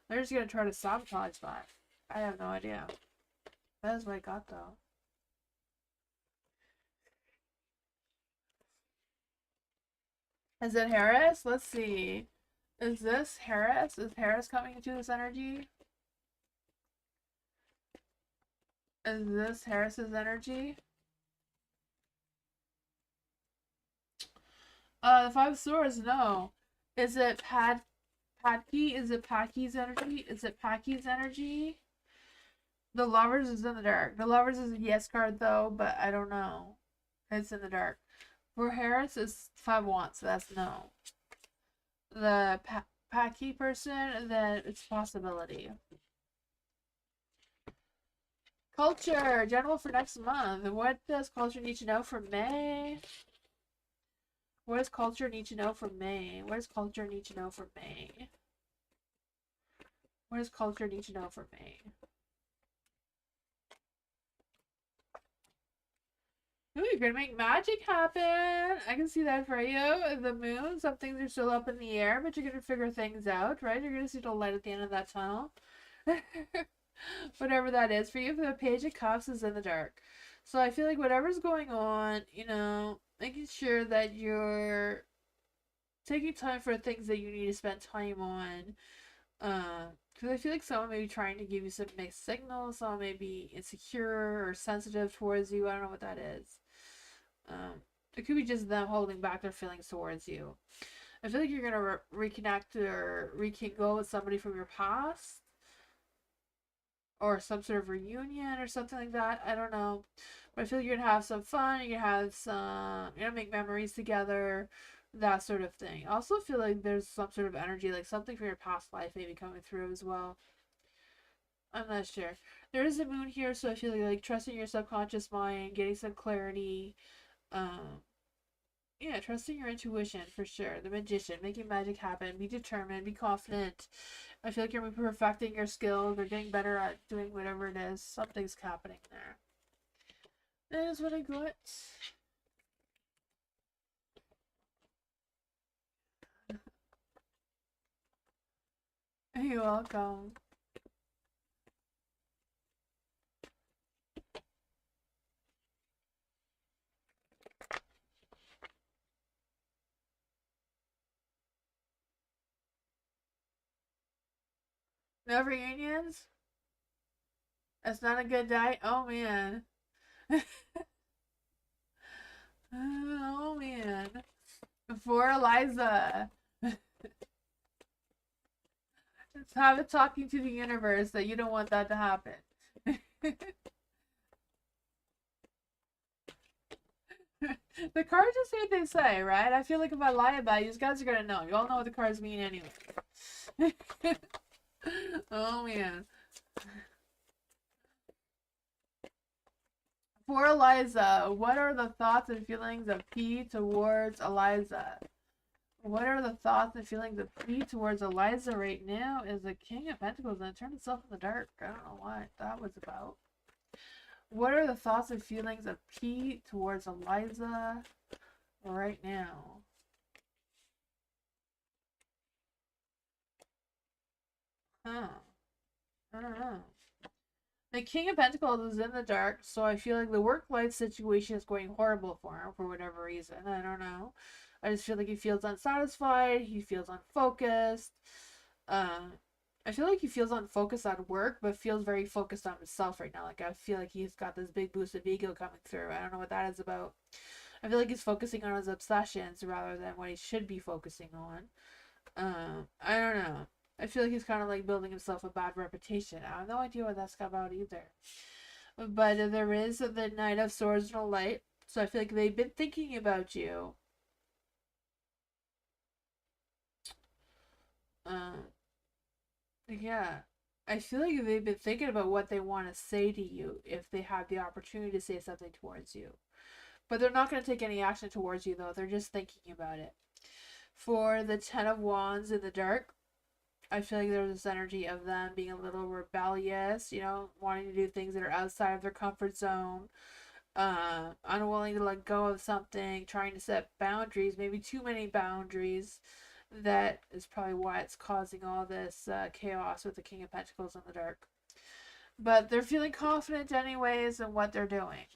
B: They're just going to try to sabotage that. I have no idea. That is what I got, though. Is it Harris? Let's see. Is this Harris? Is Harris coming into this energy? Is this Harris's energy? The Five of Swords, no. Is it Patky? Is it Packy's energy? Is it Packy's energy? The Lovers is in the dark. The Lovers is a yes card, though, but I don't know. It's in the dark. For Harris, it's 5 Wands, so that's no. The Packy person, then it's possibility. Culture, general for next month. What does culture need to know for May? What does culture need to know for May? What does culture need to know for May? What does culture need to know for May? Ooh, you're gonna make magic happen. I can see that for you. The moon, some things are still up in the air, but you're gonna figure things out, right? You're gonna see the light at the end of that tunnel. Whatever that is for you. The Page of Cups is in the dark. So I feel like whatever's going on, you know, making sure that you're taking time for things that you need to spend time on. Because I feel like someone may be trying to give you some mixed signals. Someone may be insecure or sensitive towards you. I don't know what that is. It could be just them holding back their feelings towards you. I feel like you're gonna reconnect or rekindle with somebody from your past, or some sort of reunion or something like that. I don't know, but I feel like you're gonna have some fun. You're gonna have some, you're gonna make memories together, that sort of thing. I also feel like there's some sort of energy, like something from your past life maybe coming through as well. I'm not sure. There is a moon here, so I feel like trusting your subconscious mind, getting some clarity. Um, yeah, trusting your intuition for sure. The Magician, making magic happen. Be determined. Be confident. I feel like you're perfecting your skills or getting better at doing whatever it is. Something's happening there. That is what I got. You're welcome. No reunions? That's not a good night? Oh man. Oh man. For Eliza. Just have it talking to the universe that you don't want that to happen. The cards just say what they say, right? I feel like if I lie about you guys are gonna know. You all know what the cards mean anyway. Oh man. For Eliza, what are the thoughts and feelings of P towards Eliza? What are the thoughts and feelings of P towards Eliza right now? Is the King of Pentacles and it turned itself in the dark. I don't know what that was about. What are the thoughts and feelings of P towards Eliza right now? Huh. I don't know. The King of Pentacles is in the dark, so I feel like the work-life situation is going horrible for him for whatever reason. I don't know. I just feel like he feels unsatisfied. He feels unfocused. Uh, I feel like he feels unfocused at work, but feels very focused on himself right now. Like I feel like he's got this big boost of ego coming through. I don't know what that is about. I feel like he's focusing on his obsessions rather than what he should be focusing on. I don't know. I feel like he's kind of like building himself a bad reputation. I have no idea what that's about either. But there is the Knight of Swords and a Light, so I feel like they've been thinking about you. Uh, yeah. I feel like they've been thinking about what they want to say to you if they have the opportunity to say something towards you. But they're not going to take any action towards you, though. They're just thinking about it. For the Ten of Wands in the dark, I feel like there's this energy of them being a little rebellious, wanting to do things that are outside of their comfort zone, unwilling to let go of something, trying to set boundaries, maybe too many boundaries. That is probably why it's causing all this chaos with the King of Pentacles in the dark. But they're feeling confident anyways in what they're doing.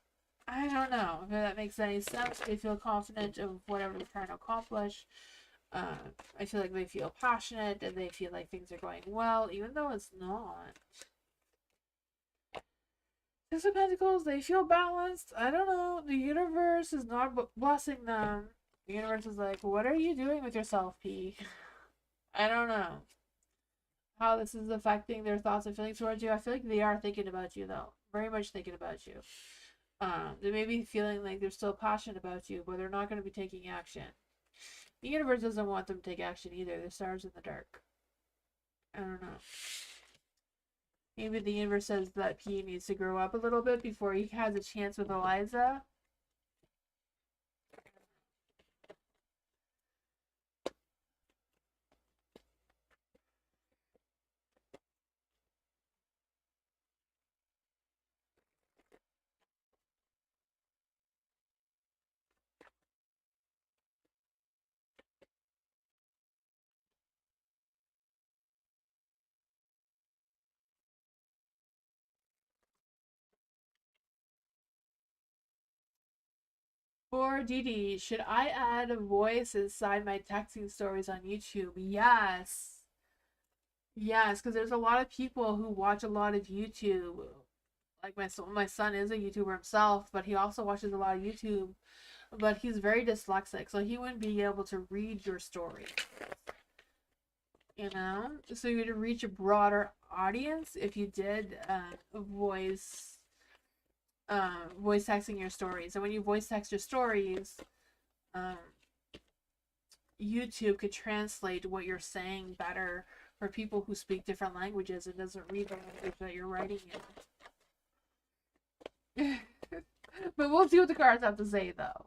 B: I don't know if that makes any sense. They feel confident of whatever they're trying to accomplish. I feel like they feel passionate and they feel like things are going well, even though it's not. Six of Pentacles, they feel balanced. I don't know. The universe is not blessing them. The universe is like, what are you doing with yourself, P? I don't know how this is affecting their thoughts and feelings towards you. I feel like they are thinking about you, though. Very much thinking about you. They may be feeling like they're still passionate about you, but they're not going to be taking action. The universe doesn't want them to take action either. The stars in the dark. I don't know. Maybe the universe says that P needs to grow up a little bit before he has a chance with Eliza. For Didi, should I add a voice inside my texting stories on YouTube? Yes. Yes, because there's a lot of people who watch a lot of YouTube. Like my son is a YouTuber himself, but he also watches a lot of YouTube. But he's very dyslexic, so he wouldn't be able to read your story. So you'd reach a broader audience if you did voice texting your stories. And when you voice text your stories, um, YouTube could translate what you're saying better for people who speak different languages and doesn't read the language that you're writing in. But we'll see what the cards have to say, though.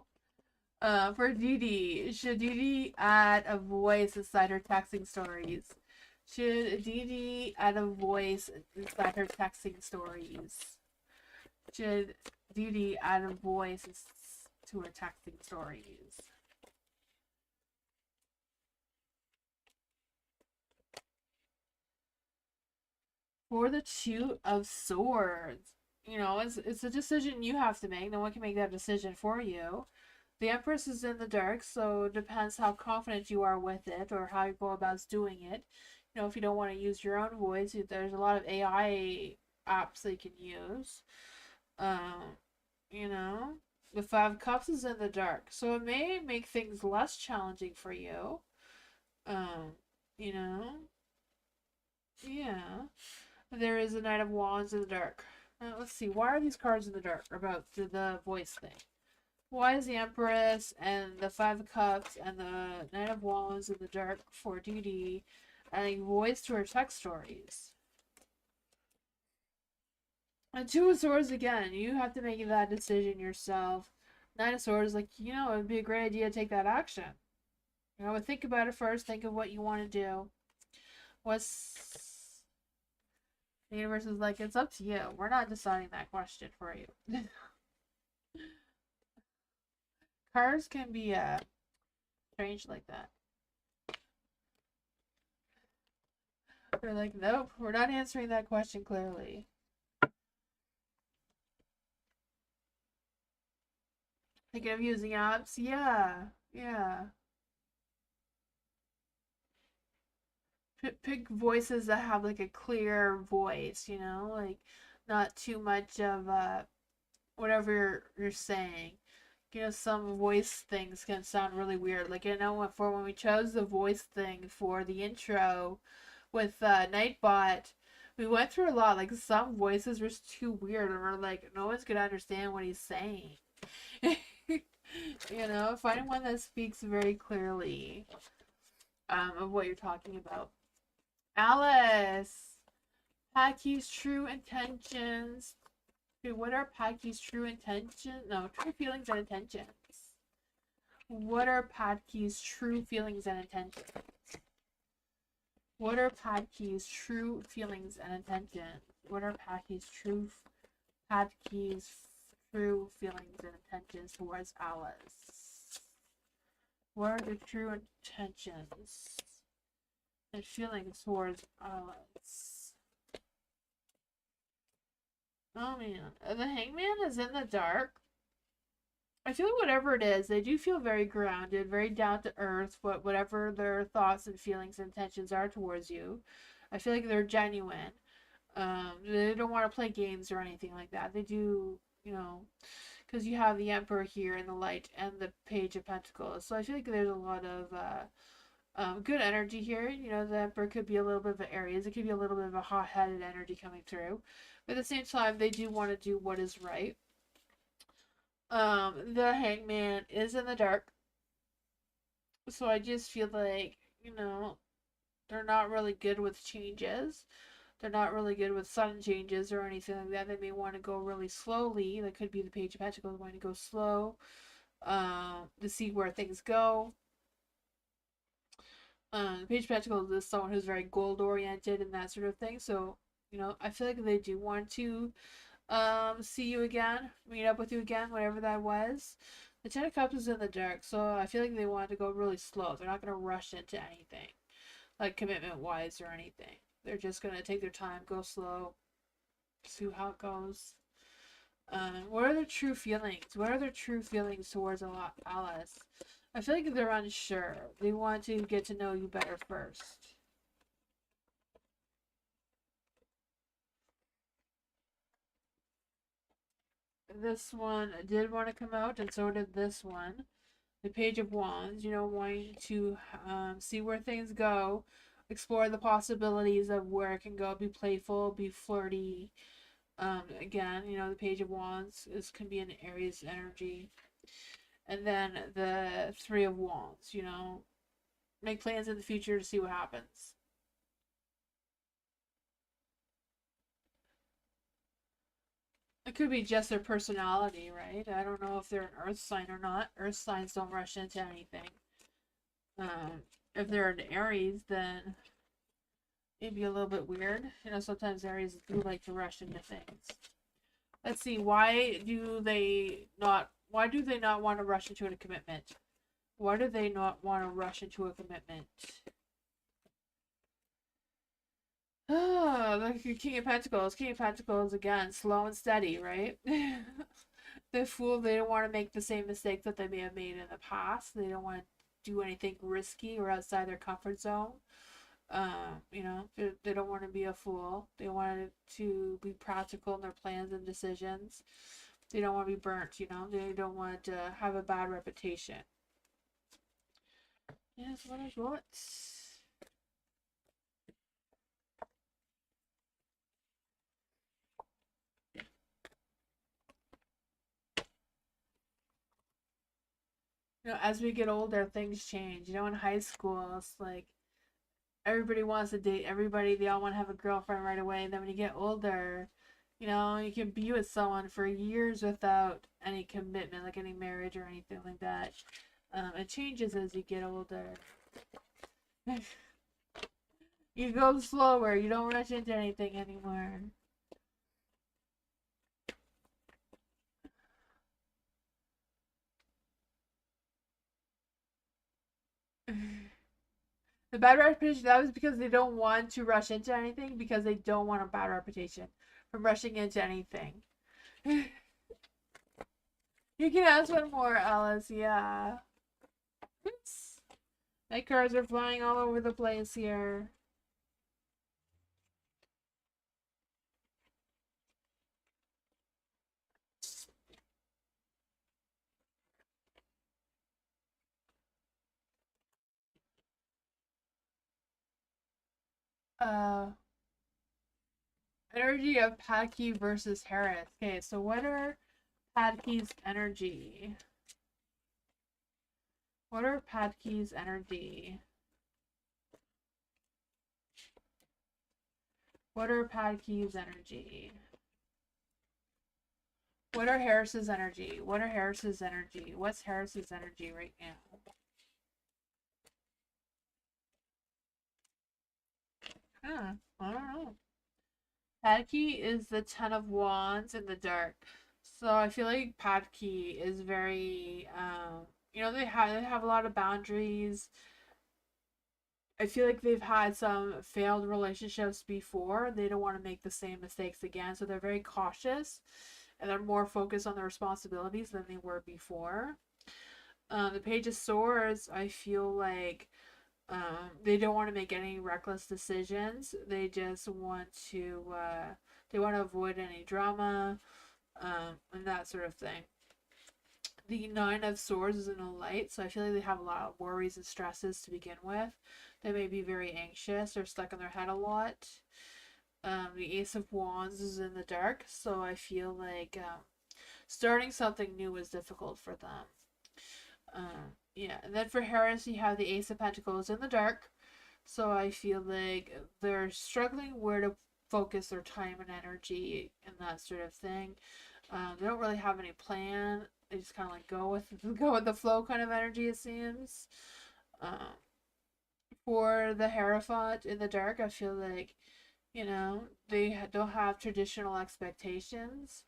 B: For Didi, should Didi add a voice inside her texting stories? Should Didi add a voice inside her texting stories? Should Didi add a voice to her texting stories? For the Two of Swords, it's a decision you have to make. No one can make that decision for you. The Empress is in the dark, so it depends how confident you are with it or how you go about doing it. If you don't want to use your own voice, there's a lot of AI apps that you can use. Um, the Five of Cups is in the dark, so it may make things less challenging for you. Um, you know, yeah. There is a Knight of Wands in the dark. Let's see, why are these cards in the dark about the voice thing? Why is the Empress and the Five of Cups and the Knight of Wands in the dark for Didi adding voice to her text stories? And Two of Swords again, you have to make that decision yourself. Nine of Swords, like, it would be a great idea to take that action. Think about it first, think of what you want to do. The universe is like, it's up to you. We're not deciding that question for you. Cards can be strange like that. They're like, nope, we're not answering that question clearly. Thinking of using apps? Yeah, yeah. Pick voices that have like a clear voice, you know, like not too much of whatever you're saying. You know, some voice things can sound really weird. Like I know for when we chose the voice thing for the intro with Nightbot, we went through a lot. Like some voices were just too weird, and we're like, no one's gonna understand what he's saying. You know, finding one that speaks very clearly of what you're talking about. Alice, Packy's true intentions. Okay, what are Packy's true intentions? No, true feelings and intentions. What are Padkey's true feelings and intentions? What are Padkey's true feelings and intentions? What are Padkey's true feelings and intentions towards Alice? What are the true intentions and feelings towards Alice? Oh man, the Hangman is in the dark. I feel like whatever it is, they do feel very grounded, very down to earth. Whatever their thoughts and feelings and intentions are towards you, I feel like they're genuine. They don't want to play games or anything like that. They do, you know, because you have the Emperor here in the light and the Page of Pentacles. So I feel like there's a lot of good energy here. You know, the Emperor could be a little bit of an Aries. It could be a little bit of a hot-headed energy coming through. But at the same time, they do want to do what is right. The Hangman is in the dark. So I just feel like, you know, they're not really good with changes. They're not really good with sudden changes or anything like that. They may want to go really slowly. That could be the Page of Pentacles wanting to go slow to see where things go. The Page of Pentacles is someone who's very goal oriented and that sort of thing. So, you know, I feel like they do want to see you again, meet up with you again, whatever that was. The Ten of Cups is in the dark, so I feel like they want to go really slow. They're not going to rush into anything, like commitment wise or anything. They're just going to take their time, go slow, see how it goes. What are their true feelings? What are their true feelings towards Alice? I feel like they're unsure. They want to get to know you better first. This one did want to come out, and so did this one. The Page of Wands, you know, wanting to see where things go, explore the possibilities of where it can go, be playful, be flirty. Again, you know, the Page of Wands can be an Aries energy. And then the Three of Wands, you know, make plans in the future to see what happens. It could be just their personality, right? I don't know if they're an earth sign or not. Earth signs don't rush into anything. If they're an Aries, then it'd be a little bit weird. You know, sometimes Aries do like to rush into things. Let's see, why do they not want to rush into a commitment? Why do they not want to rush into a commitment? The King of Pentacles. King of Pentacles again, slow and steady, right? The Fool, they don't want to make the same mistakes that they may have made in the past. They don't want to do anything risky or outside their comfort zone. You know, they don't want to be a fool. They want to be practical in their plans and decisions. They don't want to be burnt, you know. They don't want to have a bad reputation. Yes, what is what? You know, as we get older, things change. You know, in high school, it's like everybody wants to date everybody. They all want to have a girlfriend right away. And then when you get older, you know, you can be with someone for years without any commitment, like any marriage or anything like that. It changes as you get older. You go slower. You don't rush into anything anymore. The bad reputation, that was because they don't want to rush into anything because they don't want a bad reputation from rushing into anything. You can ask one more, Alice. Yeah. Oops. My cards are flying all over the place here. Uh, Energy of Padkey versus Harris. Okay, so what are Padkey's energy? What are Padkey's energy? What are Padkey's energy? What are Harris's energy? What are Harris's energy? What's Harris's energy right now? Huh, I don't know. Padkey is the Ten of Wands in the dark. So I feel like Padkey is very, they have a lot of boundaries. I feel like they've had some failed relationships before. They don't want to make the same mistakes again, so they're very cautious and they're more focused on their responsibilities than they were before. The Page of Swords, I feel like they don't want to make any reckless decisions. They just want to avoid any drama, and that sort of thing. The Nine of Swords is in a light, so I feel like they have a lot of worries and stresses to begin with. They may be very anxious or stuck in their head a lot. The Ace of Wands is in the dark, so I feel like starting something new is difficult for them. Yeah, and then for Harris, you have the Ace of Pentacles in the dark, so I feel like they're struggling where to focus their time and energy and that sort of thing. They don't really have any plan. They just kind of like go with the flow kind of energy, it seems. Um, for the Hierophant in the dark, I feel like they don't have traditional expectations.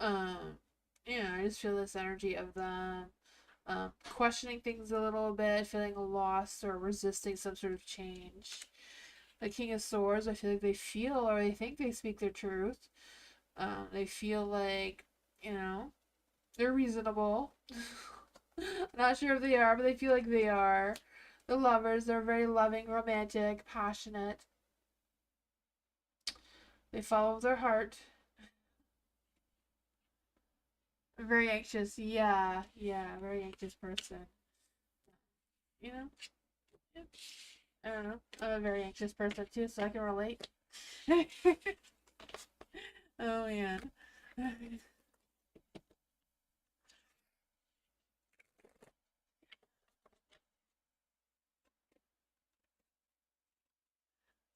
B: Um, I just feel this energy of them questioning things a little bit, feeling lost or resisting some sort of change. The King of Swords, I feel like they feel or they think they speak their truth. They feel like, they're reasonable. I'm not sure if they are, but they feel like they are. The Lovers, they're very loving, romantic, passionate. They follow their heart. Very anxious. Yeah, yeah, very anxious person. You know? Yep. I don't know. I'm a very anxious person too, so I can relate. Oh man.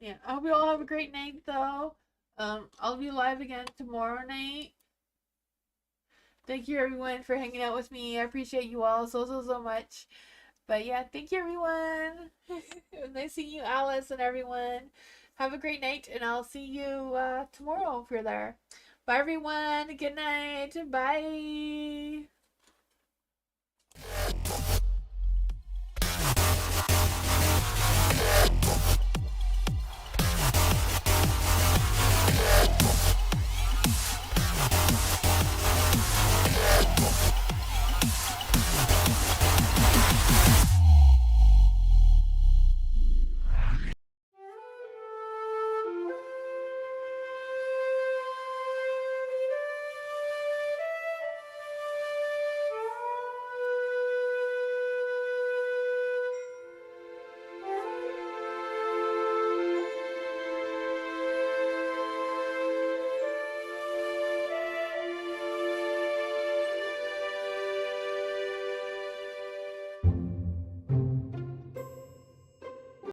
B: Yeah, I hope you all have a great night though. I'll be live again tomorrow night. Thank you everyone for hanging out with me. I appreciate you all so much. But yeah, thank you everyone. It was nice seeing you, Alice, and everyone. Have a great night, and I'll see you tomorrow if you're there. Bye everyone. Good night. Bye.